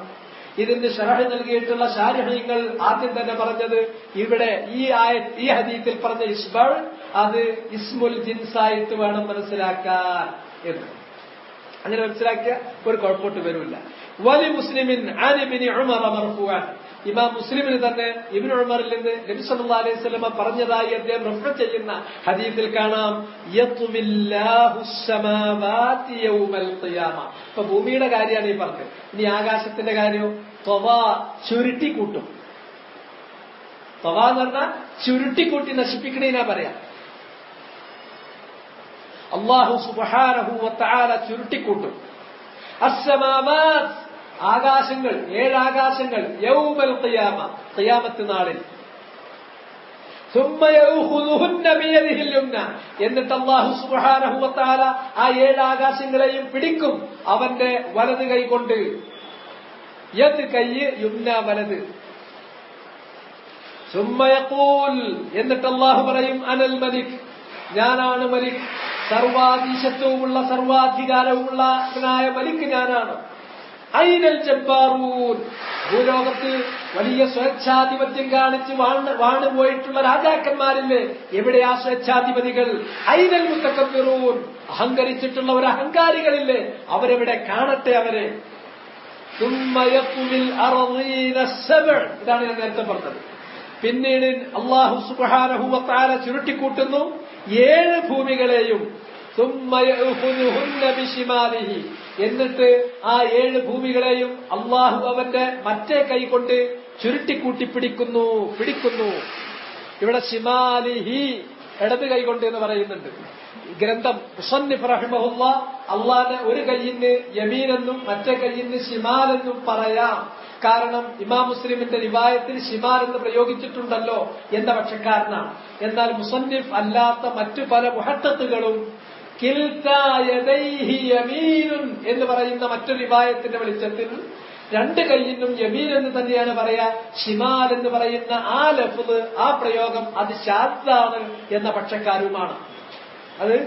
ഇതിന് ശറഹ് നൽകിയിട്ടുള്ള ശാരിഹീങ്ങൾ ആദ്യം തന്നെ പറഞ്ഞത്. ഇവിടെ ഈ ഹദീസിൽ പറഞ്ഞ ഇസ്ബൾ അത് ഇസ്മുൽ ജിൻസായിട്ട് വേണം മനസ്സിലാക്കാൻ എന്ന്. അങ്ങനെ മനസ്സിലാക്കിയ ഒരു കുഴപ്പമൊട്ട് വരില്ല. വലി മുസ്ലിമിൻ അൻ ഇബ്നു ഉമർ മർഫൂഅൻ, ഇമാം മുസ്ലിമിന് തന്നെ ഇബ്നു ഉമറിൽ നിന്ന് നബി സല്ലല്ലാഹു അലൈഹി വസല്ലം പറഞ്ഞതായി അദ്ദേഹം റഫർ ചെയ്യുന്ന ഹദീസിൽ കാണാം, യത്മില്ലാഹുസ് സമാവാതി യൗമൽ ഖിയാമ. ഇപ്പൊ ഭൂമിയുടെ കാര്യമാണ് ഈ പറഞ്ഞത്. ഇനി ആകാശത്തിന്റെ കാര്യവും ത്വവാ ചുരുട്ടിക്കൂട്ടും. ത്വവാ എന്ന് പറഞ്ഞാൽ ചുരുട്ടിക്കൂട്ടി നശിപ്പിക്കണേനാ പറയാം. അല്ലാഹു സുബ്ഹാനഹു വ തആല ചുരുട്ടിക്കൂട്ടും. അസ്സമാവാത് ആകാശങ്ങൾ, 7 ആകാശങ്ങൾ, യൗമൽ ഖിയാമ ഖിയാമത്ത് നാളിൽ. ثم يأخذهن بيده اليمنى, എന്നിട്ട് അല്ലാഹു സുബ്ഹാനഹു വ തആല ആ 7 ആകാശങ്ങളെയും പിടിക്കും അവന്റെ വലത് കൈ കൊണ്ട്. യത് കൈ, യുംന വലത്. ثم يقول, എന്നിട്ട് അല്ലാഹു പറയും, അനൽ മലിക്, ഞാനാണ് മലിക്, സർവാധീശത്വമുള്ള സർവാധികാരവുമുള്ളവനായ മലിക് ഞാനാണ്. ഐനൽ ജബ്ബാറൂൻ, ഭൂലോകത്ത് വലിയ സ്വേച്ഛാധിപത്യം കാണിച്ച് വാണുപോയിട്ടുള്ള രാജാക്കന്മാരില്ലേ, എവിടെയാ സ്വേച്ഛാധിപതികൾ? ഐനൽ മുത്തക്കബ്ബിറൂൻ, അഹങ്കരിച്ചിട്ടുള്ള ഒരു അഹങ്കാരികളില്ലേ, അവരെവിടെ? കാണട്ടെ അവരെ. ഇതാണ് ഞാൻ നേരത്തെ പറഞ്ഞത്. പിന്നീട് അല്ലാഹു സുബ്ഹാനഹു വ തആല ചുരുട്ടിക്കൂട്ടുന്നു 7 ഭൂമികളെയും. എന്നിട്ട് ആ 7 ഭൂമികളെയും അല്ലാഹു അവന്റെ മറ്റേ കൈ കൊണ്ട് ചുരുട്ടിക്കൂട്ടി പിടിക്കുന്നു. ഇവിടെ ശിമാലിഹി, ഇടത് കൈ കൊണ്ട് എന്ന് പറയുന്നുണ്ട്. ഗ്രന്ഥം മുസന്നിഫ് റഹിമഹുല്ലാ അള്ളാന്റെ ഒരു കയ്യിന് യമീനെന്നും മറ്റേ കയ്യിന് ശിമാലെന്നും പറയാം. കാരണം ഇമാം മുസ്ലിമിന്റെ റിവായത്തിൽ ശിമാൽ എന്ന് പ്രയോഗിച്ചിട്ടുണ്ടല്ലോ എന്ന പക്ഷക്കാരനാണ്. എന്നാൽ മുസന്നിഫ് അല്ലാത്ത മറ്റു പല മുഹത്തത്തുകളും കിൽതാ യദൈഹി യമീനുൻ എന്ന് പറയുന്ന മറ്റൊരു റിവായത്തിന്റെ വെളിച്ചത്തിൽ 2 കയ്യിനും യമീൻ എന്ന് തന്നെയാണ് പറയാ. ഷിമാൽ എന്ന് പറയുന്ന ആ ലഫ്ദ്, ആ പ്രയോഗം അത് ശാദ്ദാണ് എന്ന പക്ഷക്കാരുമാണ്. അത്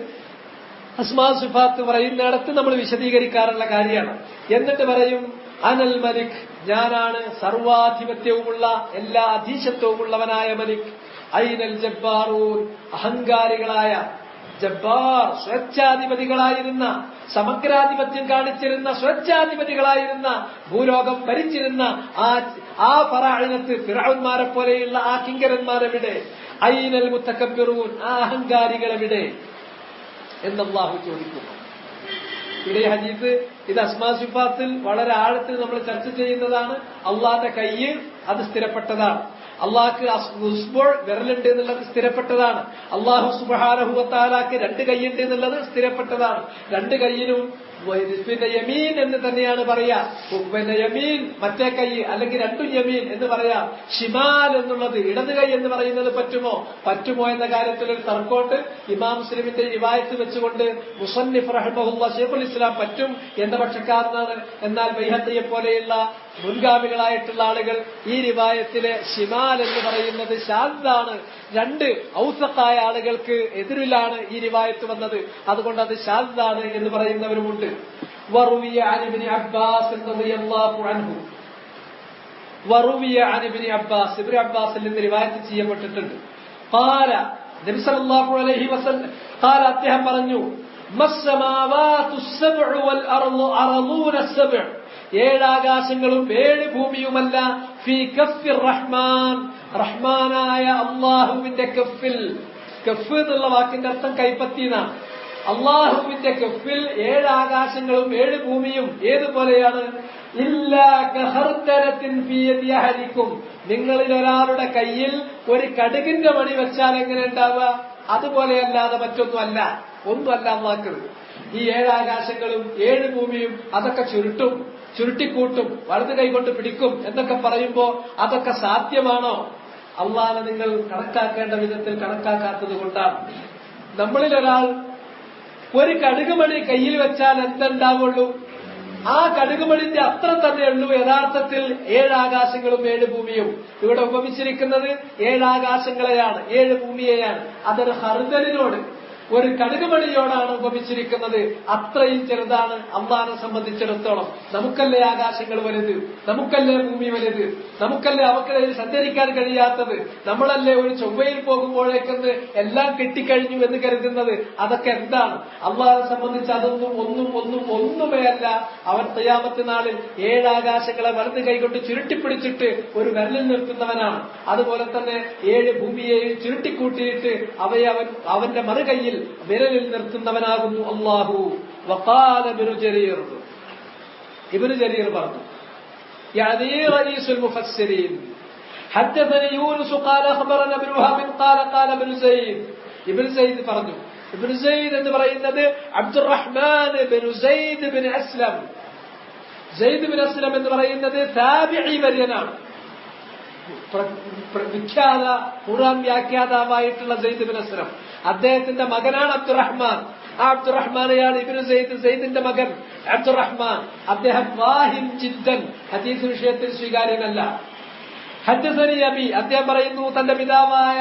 അസ്മാ സിഫാത്ത് പറയുന്നിടത്ത് നമ്മൾ വിശദീകരിക്കാറുള്ള കാര്യമാണ്. എന്നിട്ട് പറയും, അനൽ മലിക്, ഞാനാണ് സർവാധിപത്യവുമുള്ള എല്ലാ അധീശത്വവുമുള്ളവനായ മലിക്. ഐനൽ ജബ്ബാറൂൻ, അഹങ്കാരികളായ ജബ്ബാർ, സ്വേച്ഛാധിപതികളായിരുന്ന, സമഗ്രാധിപത്യം കാണിച്ചിരുന്ന സ്വേച്ഛാധിപതികളായിരുന്ന, ഭൂലോകം ഭരിച്ചിരുന്ന ആ ഫറാഇനത്ത്, ഫിർഔൻമാരെ പോലെയുള്ള ആ കിങ്കരന്മാരെവിടെ? ഐനൽ മുത്തക്കബ്ബിറൂൻ, ആ അഹങ്കാരികളെവിടെ എന്നല്ലാഹു ചോദിക്കുന്നു. ഇവിടെ ഹദീസ് ഇത് അസ്മാ സിഫാത്തിൽ വളരെ ആഴത്തിൽ നമ്മൾ ചർച്ച ചെയ്യുന്നതാണ്. അള്ളാന്റെ കയ്യ് അത് സ്ഥിരപ്പെട്ടതാണ്. അള്ളാഹ്ക്ക് ഉസ്ബുൾ വിരലുണ്ട് എന്നുള്ളത് സ്ഥിരപ്പെട്ടതാണ്. അള്ളാഹു സുബ്ഹാനഹു വ തആലക്ക് 2 കൈയുണ്ട് എന്നുള്ളത് സ്ഥിരപ്പെട്ടതാണ്. 2 കൈയിനും പിന്നെ യമീൻ എന്ന് തന്നെയാണ് പറയാ. പിന്നെ യമീൻ മറ്റേ കൈ, അല്ലെങ്കിൽ 2 യമീൻ എന്ന് പറയാം. ഷിമാൽ എന്നുള്ളത് ഇടത് കൈ എന്ന് പറയുന്നത് പറ്റുമോ എന്ന കാര്യത്തിൽ ഒരു തർക്കമുണ്ട്. ഇമാം മുസ്ലിമിന്റെ റിവായത്ത് വെച്ചുകൊണ്ട് മുസന്നിഫ് റഹിമഹുല്ലാ ശൈഖുൽ ഇസ്ലാം പറ്റും എന്ന പക്ഷക്കാരനാണ്. എന്നാൽ ബൈഹഖിയെ പോലെയുള്ള മുൻഗാമികളായിട്ടുള്ള ആളുകൾ ഈ റിവായത്തിലെ ഷിമാൽ എന്ന് പറയുന്നത് ഷാദ്ദാണ്, 2 ഔസഖായ ആളുകൾക്ക് എതിരിലാണ് ഈ റിവായത്ത് വന്നത്, അതുകൊണ്ട് അത് ഷാദ്ദാണ് എന്ന് പറയുന്നവരുമുണ്ട്. വറുവിയ അൻ ഇബ്നു അബ്ബാസ് റളിയല്ലാഹു അൻഹു, വറുവിയ അൻ ഇബ്നു അബ്ബാസ്, ഇബ്നു അബ്ബാസിൽ നിന്ന് റിവായത്ത് ചെയ്യപ്പെട്ടിട്ടുണ്ട്. ഖാല, നബി സല്ലല്ലാഹു അലൈഹി വസല്ലം ഖാല, അദ്ദേഹം പറഞ്ഞു, മസ്സമാവാതു സബ്ഉ വൽ അർളു അർളൂന സബ്ഉ, 7 ആകാശങ്ങളും 7 ഭൂമിയുമല്ല, ഫീ കഫിർ റഹ്മാൻ, റഹ്മാനായ അല്ലാഹുവിന്റെ കഫിൽ. കഫ് എന്നുള്ള വാക്കിന്റെ അർത്ഥം കൈപ്പത്തി എന്നാണ്. അല്ലാഹുവിന്റെ കഫിൽ 7 ആകാശങ്ങളും 7 ഭൂമിയും ഏതുപോലെയാണ്? ഇല്ലാ കഹർതരത്തിൻ ഫീ യദി അഹദിക്കും, നിങ്ങളിൽ ഒരാളുടെ കയ്യിൽ ഒരു കടുകിന്റെ മണി വെച്ചാൽ എങ്ങനെ ഉണ്ടാവുക? അതുപോലെയല്ലാതെ മറ്റൊന്നുമല്ല. അള്ളാഹ് ഈ 7 ആകാശങ്ങളും 7 ഭൂമിയും അതൊക്കെ ചുരുട്ടിക്കൂട്ടും, വലത് കൈകൊണ്ട് പിടിക്കും എന്നൊക്കെ പറയുമ്പോ അതൊക്കെ സാധ്യമാണോ? അള്ളാഹനെ നിങ്ങൾ കണക്കാക്കേണ്ട വിധത്തിൽ കണക്കാക്കാത്തത് കൊണ്ടാണ്. നമ്മളിൽ ഒരാൾ ഒരു കടുകുമണി കയ്യിൽ വെച്ചാൽ എന്തുണ്ടാവുള്ളൂ? ആ കടുകുമണിന്റെ അത്ര തന്നെ ഉള്ളൂ യഥാർത്ഥത്തിൽ 7 ആകാശങ്ങളും 7 ഭൂമിയും. ഇവിടെ ഉപമിച്ചിരിക്കുന്നത് 7 ആകാശങ്ങളെയാണ്, 7 ഭൂമിയെയാണ്. അതൊരു ഹർദലിനോട്, ഒരു കടുകുമണിയോടാണ് ഉപമിച്ചിരിക്കുന്നത്. അത്രയും ചെറുതാണ് അള്ളാഹിനെ സംബന്ധിച്ചിടത്തോളം. നമുക്കല്ലേ ആകാശങ്ങൾ വലുത്, നമുക്കല്ലേ ഭൂമി വലുത്, നമുക്കല്ലേ അവക്കിടയിൽ സഞ്ചരിക്കാൻ കഴിയാത്തത്, നമ്മളല്ലേ ഒരു ചൊവ്വയിൽ പോകുമ്പോഴേക്കെന്ന് എല്ലാം കിട്ടിക്കഴിഞ്ഞു എന്ന് കരുതുന്നത്. അതൊക്കെ എന്താണ്? അള്ളാഹിനെ സംബന്ധിച്ച് അതൊന്നും ഒന്നുമേ അല്ല. അവൻ ഖിയാമത്ത് നാളിൽ 7 ആകാശങ്ങളെ വലത് കൈകൊണ്ട് ചുരുട്ടിപ്പിടിച്ചിട്ട് ഒരു വിരലിൽ നിർത്തുന്നവനാണ്. അതുപോലെ തന്നെ 7 ഭൂമിയെയും ചുരുട്ടിക്കൂട്ടിയിട്ട് അവയെ അവന്റെ മറുകൈയിൽ വിരലിൽ നിർത്തുന്നവനാകുന്നു അല്ലാഹു. വഖാല ഇബ്നു ജരീർ പറഞ്ഞു, യാനി റഈസുൽ മുഫസ്സിരീൻ ഹദ്ദസനി യൂനുസ് ഖാല ഖബറന ഇബ്നു വഹബ് ഖാല ഖാല ഇബ്നു സയ്യിദ്. ഇബ്നു സയ്യിദ് പറഞ്ഞു. ഇബ്നു സയ്യിദ് എന്ന് പറയുന്നത് അബ്ദുറഹ്മാൻ ഇബ്നു സയ്യിദ് ഇബ്നു അസ്ലം. സയ്യിദ് ഇബ്നു അസ്ലം എന്ന് പറയുന്നത് താബിഈ വര്യനാണ്. വിഖ്യാത ഖുർആൻ വ്യാഖ്യാതാവായിട്ടുള്ള സയ്യിദ് ഇബ്നു അസ്ലം. അദ്ദേഹത്തിന്റെ മകനാണ് അബ്ദുറഹ്മാൻ. ആ അബ്ദുറഹ്മാനെയാണ് ഇബ്നു സയ്യിദ്, സയ്യിദിന്റെ മകൻ അബ്ദുറഹ്മാൻ. അദ്ദേഹം വാഹിൻ ജിദ്ദൻ, ഹദീസ് വിഷയത്തിൽ സ്വീകാര്യമല്ല. ഹദ്ദസനി അബി, അദ്ദേഹം പറയുന്നു തന്റെ പിതാവായ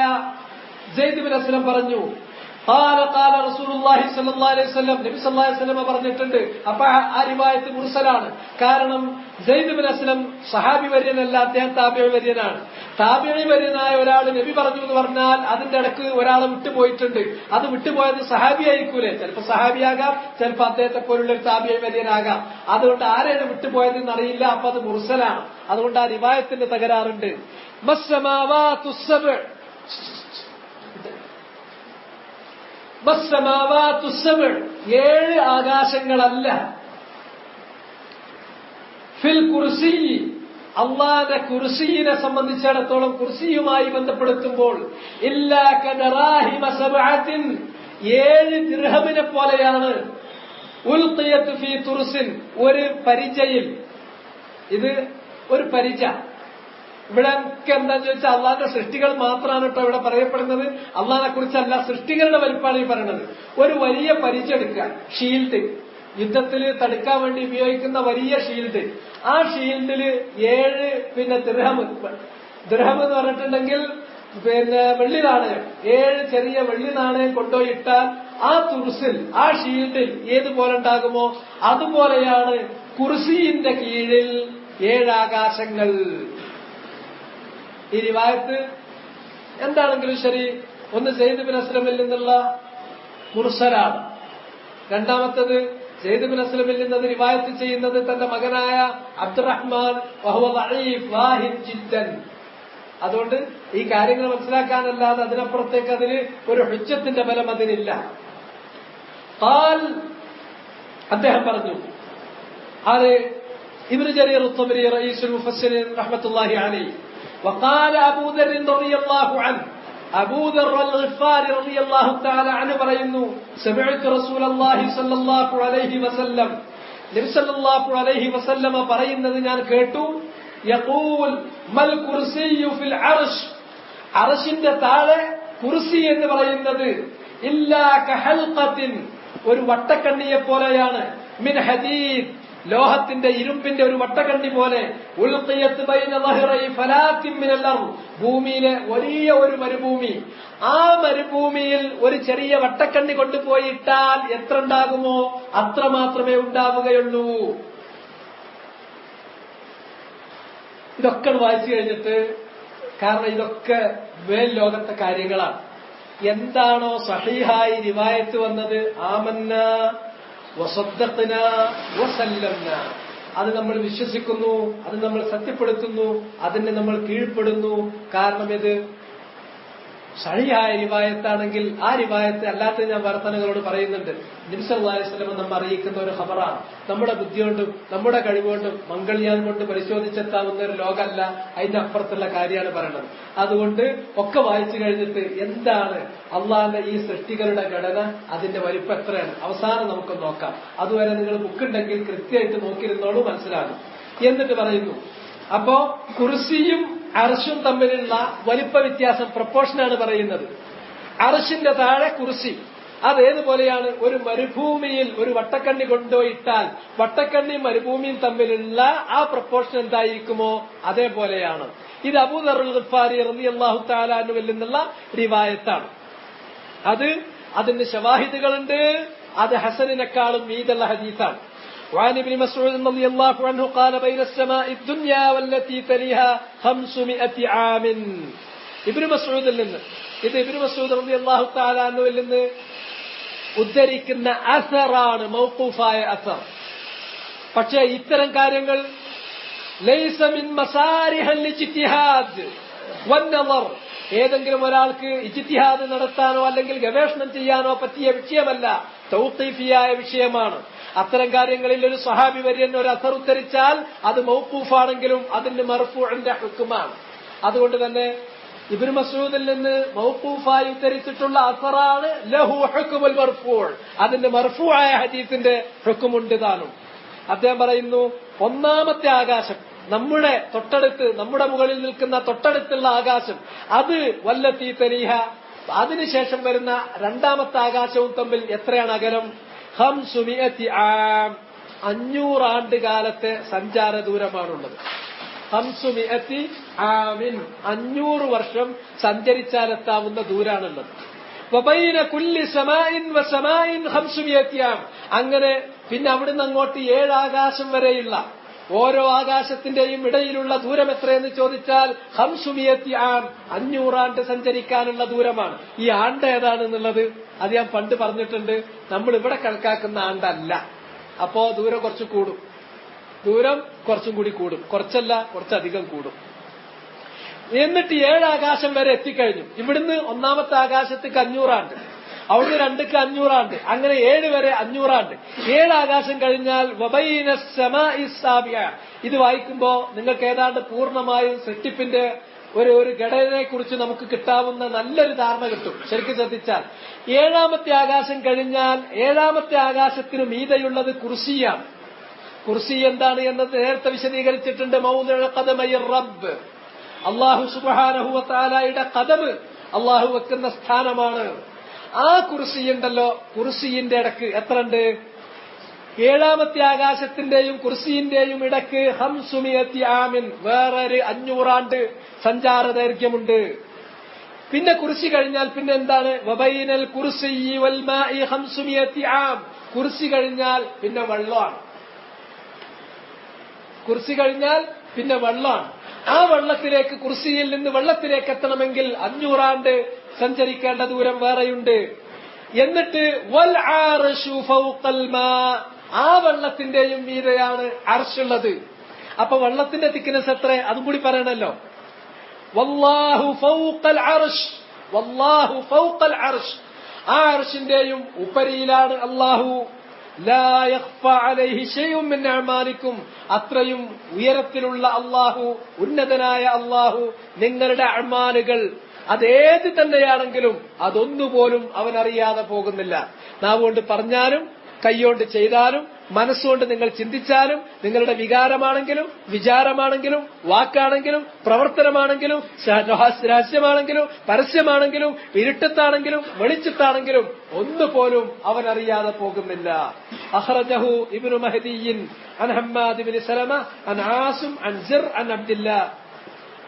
സയ്യിദ് ഇബ്നു അസ്ലം പറഞ്ഞു, ഖാല ഖാല റസൂലുള്ളാഹി സ്വല്ലല്ലാഹു അലൈഹി വസല്ലം, നബി സല്ലല്ലാഹു അലൈഹി വസല്ലം പറഞ്ഞിട്ടുണ്ട്. അപ്പൊ ആ റിവായത്ത് മുർസലാണ്. കാരണം സയ്യിദ് ഇബ്നു അസ്ലം സഹാബി വര്യനല്ല, അദ്ദേഹം താബിഈ വര്യനാണ്. താബിഈ വര്യനായ ഒരാൾ നബി പറഞ്ഞു എന്ന് പറഞ്ഞാൽ അതിന്റെ ഇടക്ക് ഒരാളെ വിട്ടുപോയിട്ടുണ്ട്. അത് വിട്ടുപോയത് സഹാബി ആയിരിക്കൂലേ? ചിലപ്പോ സഹാബിയാകാം, ചിലപ്പോ അദ്ദേഹത്തെ പോലുള്ള ഒരു താബിഈ വര്യനാകാം. അതുകൊണ്ട് ആരെയാണ് വിട്ടുപോയതെന്ന് അറിയില്ല. അപ്പൊ അത് മുർസലാണ്. അതുകൊണ്ട് ആ റിവായത്തിന്റെ തകരാറുണ്ട്. മസ്സമാവാതുസ് സബ്അ്, 7 ആകാശങ്ങളല്ല. ഫിൽ കുർസി, അള്ളാന്റെ കുർസിയെ സംബന്ധിച്ചിടത്തോളം കുർസിയുമായി ബന്ധപ്പെടുത്തുമ്പോൾ ഇല്ലാ കദറാഹിമ സബ്അത്തിൻ, 7 ദിർഹമിനെ പോലെയാണ്. ഉൽഖിയത്ത് ഫീ തുർസിൻ, ഒരു പരിചയിൽ. ഇത് ഒരു പരിച. ഇവിടെ എന്താന്ന് ചോദിച്ചാൽ അള്ളാന്റെ സൃഷ്ടികൾ മാത്രമാണ് കേട്ടോ ഇവിടെ പറയപ്പെടുന്നത്. അള്ളാഹിനെ കുറിച്ചല്ല, സൃഷ്ടികളുടെ വലിപ്പാണ് ഈ പറയുന്നത്. ഒരു വലിയ പരിചെടുക്കുക, ഷീൽഡ്, യുദ്ധത്തിൽ തടുക്കാൻ വേണ്ടി ഉപയോഗിക്കുന്ന വലിയ ഷീൽഡ്. ആ ഷീൽഡില് 7 ദിർഹം എന്ന് പറഞ്ഞിട്ടുണ്ടെങ്കിൽ വെള്ളി നാണയം, 7 ചെറിയ വെള്ളി നാണയം കൊണ്ടുപോയിട്ടാൽ ആ തുർസിൽ, ആ ഷീൽഡിൽ ഏതുപോലെ ഉണ്ടാകുമോ അതുപോലെയാണ് കുർസിന്റെ കീഴിൽ 7 ആകാശങ്ങൾ. ഈ റിവായത്ത് എന്താണെങ്കിലും ശരി, ഒന്ന് സയ്യിദ് ഇബ്നു അസ്ലമിൽ നിന്നുള്ള മുർസലാണ്. രണ്ടാമത്തത് സയ്യിദ് ഇബ്നു അസ്ലമിൽ നിന്നത് റിവായത്ത് ചെയ്യുന്നത് തന്റെ മകനായ അബ്ദുറഹ്മാൻ വഹുവ ദഈഫ് വാഹിൻ ജിദ്ദൻ. അതുകൊണ്ട് ഈ കാര്യങ്ങൾ മനസ്സിലാക്കാനല്ലാതെ അതിനപ്പുറത്തേക്ക് അതിന് ഒരു ഹുജ്ജത്തിന്റെ ബലം അതിനില്ല. അദ്ദേഹം പറഞ്ഞു, ആര്? ഇബ്നു ജരീർ അത്ത്-തബരി റഈസുൽ മുഫസ്സിരീൻ റഹ്മത്തുള്ളാഹി അലൈഹി. وقال أبو ذر رضي الله عنه, أبو ذر الغفاري رضي الله تعالى عنه പറയുന്നു, سمعت رسول الله صلى الله عليه وسلم, നബി സല്ലല്ലാഹു അലൈഹി വസല്ലമ പറയുന്നത് ഞാൻ കേട്ടു. യഖൂൽ മൽ കുർസിയ്യു ഫിൽ അർശ്, അർശിന്റെ താഴെ കുർസി എന്ന് പറയുന്നത് ഇല്ലാ കഹൽഖത്തിൻ, ഒരു വട്ടക്കണ്ണിയെ പോലെയാണ്. മിൻ ഹദീദ്, ലോഹത്തിന്റെ ഇരുമ്പിന്റെ ഒരു വട്ടക്കണ്ണി പോലെ. ഉൽഖിയത്ത് ബൈന ദഹ്റൈ ഫലാത്തിൻ മിനൽ അർദ്, ഭൂമിയിലെ വലിയ ഒരു മരുഭൂമി. ആ മരുഭൂമിയിൽ ഒരു ചെറിയ വട്ടക്കണ്ണി കൊണ്ടുപോയിട്ടാൽ എത്ര ഉണ്ടാകുമോ അത്ര മാത്രമേ ഉണ്ടാവുകയുള്ളൂ. ഇതൊക്കെ വായിച്ചു കഴിഞ്ഞിട്ട്, കാരണം ഇതൊക്കെ മേൽ ലോകത്തെ കാര്യങ്ങളാണ്. എന്താണോ സഹീഹായി റിവായത്ത് വന്നത്, ആമന്ന വസദ്ദഖ്ന വസല്ലംന, അത് നമ്മൾ വിശ്വസിക്കുന്നു, അത് നമ്മൾ സത്യപ്പെടുത്തുന്നു, അതിനെ നമ്മൾ കീഴ്പ്പെടുന്നു. കാരണം ഇത് സഹീഹായ റിവായത്താണെങ്കിൽ ആ റിവായത്ത് അല്ലാത്ത ഞാൻ വർത്തനകളോട് പറയുന്നുണ്ട്. നബി സല്ലല്ലാഹു അലൈഹി വസല്ലം നമ്മെ അറിയിക്കുന്ന ഒരു ഖബറാണ്. നമ്മുടെ ബുദ്ധി കൊണ്ടും നമ്മുടെ കഴിവുകൊണ്ടും മംഗൾയാൻ കൊണ്ട് പരിശോധിച്ചെത്താവുന്ന ഒരു ലോകമല്ല, അതിന്റെ അപ്പുറത്തുള്ള കാര്യമാണ് പറയുന്നത്. അതുകൊണ്ട് ഒക്കെ വായിച്ചു കഴിഞ്ഞിട്ട് എന്താണ് അള്ളാഹിന്റെ ഈ സൃഷ്ടികളുടെ ഘടന, അതിന്റെ വലിപ്പം എത്രയാണ്, അവസാനം നമുക്ക് നോക്കാം. അതുവരെ നിങ്ങൾ ബുക്കുണ്ടെങ്കിൽ കൃത്യമായിട്ട് നോക്കിയിരുന്നോളൂ, മനസ്സിലാകും. എന്നിട്ട് പറയുന്നു, അപ്പോ കുർസിയും അർശും തമ്മിലുള്ള വലിപ്പ വ്യത്യാസം, പ്രപ്പോർഷനാണ് പറയുന്നത്. അർശിന്റെ താഴെ കുർസി, അതേതുപോലെയാണ്? ഒരു മരുഭൂമിയിൽ ഒരു വട്ടക്കണ്ണി കൊണ്ടുപോയിട്ടാൽ വട്ടക്കണ്ണിയും മരുഭൂമിയും തമ്മിലുള്ള ആ പ്രപ്പോർഷൻ എന്തായിരിക്കുമോ അതേപോലെയാണ്. ഇത് അബൂ ദർ അൽ ഗിഫാരി റളിയല്ലാഹു തആല അൻഹുവിൽ നിന്നുള്ള റിവായത്താണ്. അത് അതിന് ശവാഹിദുകളുണ്ട്. അത് ഹസനിനെക്കാളും മീതുള്ള ഹദീസാണ്. وعن ابن مسعود رضي الله عنه قال بين السماء الدنيا والتي تليها 500 عام. ഇബ്നു മസ്ഊദിൽ നിന്ന്, ഇത് ഇബ്നു മസ്ഊദ് റളിയല്ലാഹു തആല അൻഹുവിൽ നിന്ന് ഉദ്ധരിക്കുന്ന അസറാണ്, മൗഖൂഫായ അസർ. പക്ഷേ ഇത്തരം കാര്യങ്ങൾ ലൈസ മിൻ മസാരിഹൽ ഇജ്തിഹാദ് വന്നദർ, ഏതെങ്കിലും ഒരാൾക്ക് ഇജ്തിഹാദ് നടത്താനോ അല്ലെങ്കിൽ ഗവേഷണം ചെയ്യാനോ പറ്റിയ വിഷയമല്ല, തൗഖീഫിയായ വിഷയമാണ്. അത്തരം കാര്യങ്ങളിൽ ഒരു സ്വഹാബി വര്യൻ ഒരു അസർ ഉദ്ധരിച്ചാൽ അത് മൗഖൂഫാണെങ്കിലും അതിന് മർഫൂഇന്റെ ഹുക്മാണ്. അതുകൊണ്ട് തന്നെ ഇബ്നു മസ്ഊദിൽ നിന്ന് മൗഖൂഫായി ഉദ്ധരിച്ചിട്ടുള്ള അസറാണ് ലഹു ഹുക്മുൽ മർഫൂ', അതിന്റെ മർഫൂആയ ഹദീസിന്റെ ഹുക്മുണ്ട് താനും. അദ്ദേഹം പറയുന്നു, ഒന്നാമത്തെ ആകാശം, നമ്മുടെ തൊട്ടടുത്ത്, നമ്മുടെ മുകളിൽ നിൽക്കുന്ന തൊട്ടടുത്തുള്ള ആകാശം, അത് വല്ലത്തി തരീഹ, അതിനുശേഷം വരുന്ന രണ്ടാമത്തെ ആകാശവും തമ്മിൽ എത്രയാണ് അകലം? 500 ആം, 500 ആണ്ട് കാലത്തെ സഞ്ചാര ദൂരമാണുള്ളത്. 500 ആമിൻ, 500 വർഷം സഞ്ചരിച്ചാലെത്താവുന്ന ദൂരാണുള്ളത്. വബൈന കുല്ലി സമാഇൻ വസമാഇൻ 500 ആം, അങ്ങനെ പിന്നെ അവിടുന്ന് അങ്ങോട്ട് 7 ആകാശം വരെയുള്ള ഓരോ ആകാശത്തിന്റെയും ഇടയിലുള്ള ദൂരം എത്രയെന്ന് ചോദിച്ചാൽ 500 ആം, 500 ആണ്ട് സഞ്ചരിക്കാനുള്ള ദൂരമാണ്. ഈ ആണ്ട് ഏതാണെന്നുള്ളത് അത് ഞാൻ പണ്ട് പറഞ്ഞിട്ടുണ്ട്. നമ്മൾ ഇവിടെ കണക്കാക്കുന്ന ആണ്ടല്ല. അപ്പോ ദൂരം കുറച്ച് കൂടും, ദൂരം കുറച്ചും കൂടി കൂടും, കുറച്ചല്ല കുറച്ചധികം കൂടും. എന്നിട്ട് 7 ആകാശം വരെ എത്തിക്കഴിഞ്ഞു. ഇവിടുന്ന് ഒന്നാമത്തെ ആകാശത്തേക്ക് 500 ആണ്ട്, അവിടുന്ന് 2ക്ക് 500 ആണ്ട്, അങ്ങനെ 7 വരെ 500 ആണ്ട്. 7 ആകാശം കഴിഞ്ഞാൽ വബൈന സമാഇ സാബിഅ, ഇത് വായിക്കുമ്പോ നിങ്ങൾക്ക് ഏതാണ്ട് പൂർണ്ണമായും സൃഷ്ടിപ്പിന്റെ ഒരു ഘടനയെ കുറിച്ച് നമുക്ക് കിട്ടാവുന്ന നല്ലൊരു ധാരണ കിട്ടും ശരിക്കും ശ്രദ്ധിച്ചാൽ. 7ാമത്തെ ആകാശം കഴിഞ്ഞാൽ 7ാമത്തെ ആകാശത്തിന് മീതയുള്ളത് കുർസിയാണ്. കുർസി എന്താണ് എന്നത് നേരത്തെ വിശദീകരിച്ചിട്ടുണ്ട്. മൗദിഉ ഖദമയി റബ്ബ്, അല്ലാഹു സുബ്ഹാനഹു വ തആലയുടെ ഖദം അല്ലാഹു വെക്കുന്ന സ്ഥാനമാണ്. ആ കുർസി ഉണ്ടല്ലോ, കുർസിന്റെ ഇടക്ക് എത്ര ഉണ്ട്? 7ാമത്തെ ആകാശത്തിന്റെയും കുർസിന്റെയും ഇടക്ക് 500 ആമിൻ, വേറൊരു 500 ആണ്ട് സഞ്ചാര ദൈർഘ്യമുണ്ട്. പിന്നെ കുർസി കഴിഞ്ഞാൽ പിന്നെ എന്താണ്? വബൈനൽ കുർസിയ്യി വൽ മാഇ 500 ആം, കുർസി കഴിഞ്ഞാൽ പിന്നെ വെള്ളമാണ്. കുർസി കഴിഞ്ഞാൽ പിന്നെ വെള്ളമാണ്. ആ വെള്ളത്തിലേക്ക്, കുർസിയിൽ നിന്ന് വെള്ളത്തിലേക്ക് എത്തണമെങ്കിൽ 500 ആണ്ട് സഞ്ചരിക്കേണ്ട ദൂരം വേറെയുണ്ട്. എന്നിട്ട് വൽ അർശു ഫൗഖൽ മാ, ആ വെള്ളത്തിന്റെയും മീതെയാണ് അർശുള്ളത്. അപ്പൊ വെള്ളത്തിന്റെ തിക്നെസ് എത്ര? അതും കൂടി പറയണല്ലോ. വല്ലാഹു ഫൗഖൽ അർശ്, വല്ലാഹു ഫൗഖൽ അർശ്, ആ അർശിന്റെയും ഉപരിയിലാണ് അല്ലാഹു. ലാ യഖ്ഫ അലൈഹി ശൈഉൻ മിൻ അഅമാലിക്കും, അത്രയും ഉയരത്തിലുള്ള അല്ലാഹു, ഉന്നതനായ അല്ലാഹു, നിങ്ങളുടെ അഅമാലുകൾ അതേത് തന്നെയാണെങ്കിലും അതൊന്നുപോലും അവൻ അറിയാതെ പോകുന്നില്ല. നാവുകൊണ്ട് പറഞ്ഞാലും കൈകൊണ്ട് ചെയ്താലും മനസ്സുകൊണ്ട് നിങ്ങൾ ചിന്തിച്ചാലും നിങ്ങളുടെ വികാരമാണെങ്കിലും വിചാരമാണെങ്കിലും വാക്കാണെങ്കിലും പ്രവർത്തനമാണെങ്കിലും രഹസ്യമാണെങ്കിലും പരസ്യമാണെങ്കിലും ഇരുട്ടത്താണെങ്കിലും വെളിച്ചത്താണെങ്കിലും ഒന്നുപോലും അവൻ അറിയാതെ പോകുന്നില്ല. അഖ്റജഹു ഇബ്നു മഹ്ദിയ്യിൻ അൻ ഹമ്മാദ് ഇബ്നു സലമ അൻ ആസിം അൻ സിർ അൻ അബ്ദുല്ലാഹ്.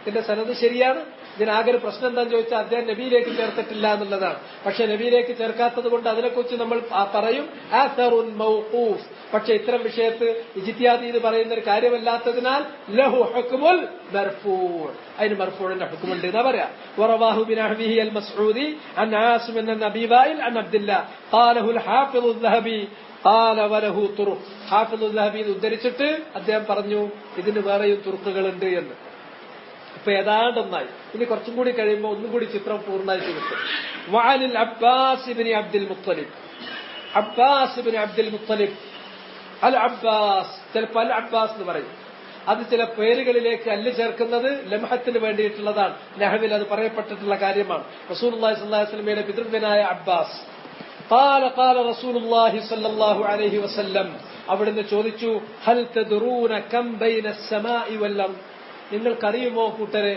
ഇതിന്റെ സനദ് ശരിയാണ്. ഇതിനാകെ ഒരു പ്രശ്നം എന്താണെന്ന് ചോദിച്ചാൽ അദ്ദേഹം നബിയിലേക്ക് ചേർത്തിട്ടില്ല എന്നുള്ളതാണ്. പക്ഷെ നബിയിലേക്ക് ചേർക്കാത്തത് കൊണ്ട് അതിനെക്കുറിച്ച് നമ്മൾ പറയും അസറുൻ മൗഖൂഫ്. പക്ഷെ ഇത്തരം വിഷയത്ത് ഇജ്തിഹാദ് എന്ന് പറയുന്ന ഒരു കാര്യമല്ലാത്തതിനാൽ ലഹു ഹുക്മുൽ മർഫൂ', അതിന് മർഫൂ'iന്റെ ഹുക്മുണ്ട് എന്നാ പറയാ. വറവാഹു ബിനഹ്വിഹി അൽ മസ്ഊദി അൻ ആസിം അൻ അബീ വായിൽ അൻ അബ്ദുല്ലാഹ് ഖാലഹു അൽ ഹാഫിദ് അൽ-ദഹബി ഖാല വലഹു തുറുഖ്. ഹാഫിദ് അൽ-ദഹബി ഉദ്ധരിച്ചിട്ട് അദ്ദേഹം പറഞ്ഞു ഇതിന് വേറെയും തുർക്കുകളുണ്ട് എന്ന്. ഇപ്പൊ ഏതാണ്ട് ഒന്നായി. ഇനി കുറച്ചും കൂടി കഴിയുമ്പോൾ ഒന്നും കൂടി ചിത്രം പൂർണ്ണമായിട്ട് കിട്ടും. വഅനിൽ അബ്ബാസ് ഇബ്നു അബ്ദുൽ മുത്തലിബ്, അബ്ബാസ് ഇബ്നു അബ്ദുൽ മുത്തലിബ്, അൽ അബ്ബാസ്, ചിലപ്പോൾ അൽ അബ്ബാസ് എന്ന് പറയും. അത് ചില പേരുകളിലേക്ക് അല്ല് ചേർക്കുന്നത് ലംഹത്തിന് വേണ്ടിയിട്ടുള്ളതാണ്. നഹ്വിൽ അത് പറയപ്പെട്ടിട്ടുള്ള കാര്യമാണ്. റസൂലുള്ളാഹി സ്വല്ലല്ലാഹു അലൈഹി വസല്ലമയുടെ പിതൃവ്യനായ അബ്ബാസ് ഖാല റസൂലുള്ളാഹി സ്വല്ലല്ലാഹു അലൈഹി വസല്ലം, അവിടുന്ന് ചോദിച്ചു ഹൽ തദ്റൂന കം ബൈന അസ്സമാഇ വൽ അർദ്, നിങ്ങൾക്കറിയുമോ കൂട്ടരെ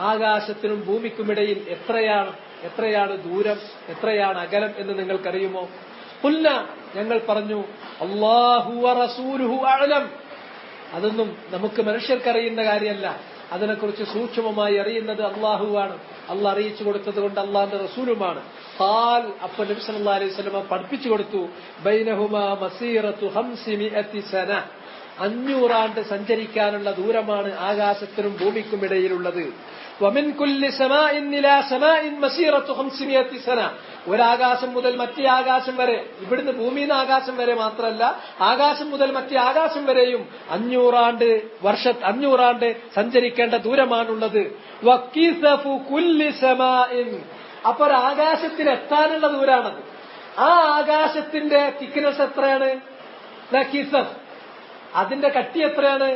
ആകാശത്തിനും ഭൂമിക്കുമിടയിൽ എത്രയാണ് ദൂരം, എത്രയാണ് അകലം എന്ന് നിങ്ങൾക്കറിയുമോ? ഖുൽന, ഞങ്ങൾ പറഞ്ഞു അല്ലാഹു വ റസൂലുഹു അഅലം, അതൊന്നും നമുക്ക് മനുഷ്യർക്കറിയുന്ന കാര്യമല്ല, അതിനെക്കുറിച്ച് സൂക്ഷ്മമായി അറിയുന്നത് അള്ളാഹുവാണ്. അള്ളാഹ് അറിയിച്ചു കൊടുത്തത് കൊണ്ട് അള്ളാഹിന്റെ റസൂലുമാണ്. ഖാൽ, അപ്പൊ നബി സല്ലല്ലാഹു അലൈഹി വസല്ലം പഠിപ്പിച്ചു കൊടുത്തു, ബൈനഹുമാ മസീറത്തു 500 സന, 500 ആണ്ട് സഞ്ചരിക്കാനുള്ള ദൂരമാണ് ആകാശത്തിനും ഭൂമിക്കും ഇടയിലുള്ളത്. വമിൻ കുല്ലി സമാഇൻ ഇലാ സമാഇൻ മസീറത്തു 500 സന, ഒരാകാശം മുതൽ മറ്റേ ആകാശം വരെ, ഇവിടുന്ന് ഭൂമിയിൽ നിന്ന് ആകാശം വരെ മാത്രമല്ല, ആകാശം മുതൽ മറ്റേ ആകാശം വരെയും 500 ആണ്ട് സഞ്ചരിക്കേണ്ട ദൂരമാണുള്ളത്. വഖീസഫു കുല്ലി സമാഇൻ, അപ്പൊ ഒരു ആകാശത്തിൽ എത്താനുള്ള ദൂരാണത്. ആ ആകാശത്തിന്റെ തിക്നെസ് എത്രയാണ്? കിസഫ്, അതിന്റെ കട്ടി എത്രയാണ്?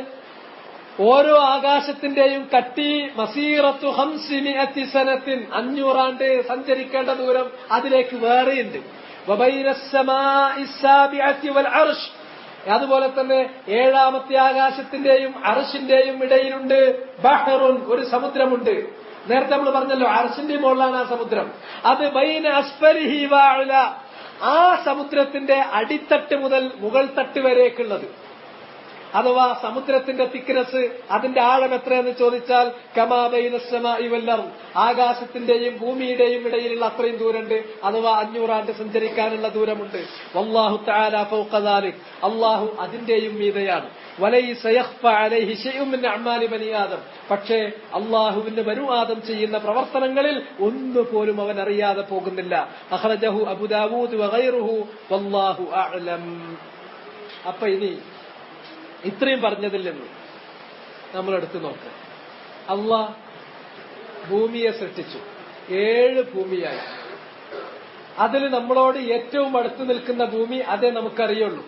ഓരോ ആകാശത്തിന്റെയും കട്ടി മസീറത്തു 500 സനത്തിൻ, 500 ആണ്ട് സഞ്ചരിക്കേണ്ട ദൂരം അതിലേക്ക് വേറെയുണ്ട്. അതുപോലെ തന്നെ 7ാമത്തെ ആകാശത്തിന്റെയും അർശിന്റെയും ഇടയിലുണ്ട് ബഹറുൻ, ഒരു സമുദ്രമുണ്ട്. നേരത്തെ നമ്മൾ പറഞ്ഞല്ലോ അർശിന്റെ മുകളിലാണ് ആ സമുദ്രം. അത് ബൈന അസ്ഫലിഹി വഅല, ആ സമുദ്രത്തിന്റെ അടിത്തട്ട് മുതൽ മുകൾ തട്ട് വരേക്കുള്ളത്. അഥവാ സമുദ്രത്തിന്റെ തിക്നെസ്, അതിന്റെ ആഴം എത്രയെന്ന് ചോദിച്ചാൽ കമാ ബൈന അസ്സമാഇ വൽ അർദ്, ആകാശത്തിന്റെയും ഭൂമിയുടെയും ഇടയിലുള്ള അത്രയും ദൂരമുണ്ട്. അഥവാ 500 ആണ്ട് സഞ്ചരിക്കാനുള്ള ദൂരമുണ്ട്. വല്ലാഹു തആല ഫൗഖ ദാലിക്, അല്ലാഹു അതിന്റെയും മീതെയാണ്. വലൈസ യഖ്ഫ അലൈഹി ശൈഉൻ മിൻ അഅമാലി ബനി ആദം, പക്ഷേ അല്ലാഹുവിന്റെ ബനു ആദം ചെയ്യുന്ന പ്രവർത്തനങ്ങളിൽ ഒന്നുപോലും അവൻ അറിയാതെ പോകുന്നില്ല. അഖ്റജഹു അബൂ ദാവൂദ് വഗൈറുഹു വല്ലാഹു അഅലം. അപ്പൊ ഇനി ഇത്രയും പറഞ്ഞതിൽ നിന്ന് നമ്മൾ എടുത്തു നോക്കാം. അല്ലാഹ് ഭൂമിയെ സൃഷ്ടിച്ചു, 7 ഭൂമിയായി. അതിൽ നമ്മളോട് ഏറ്റവും അടുത്ത് നിൽക്കുന്ന ഭൂമി അതേ നമുക്കറിയുള്ളൂ.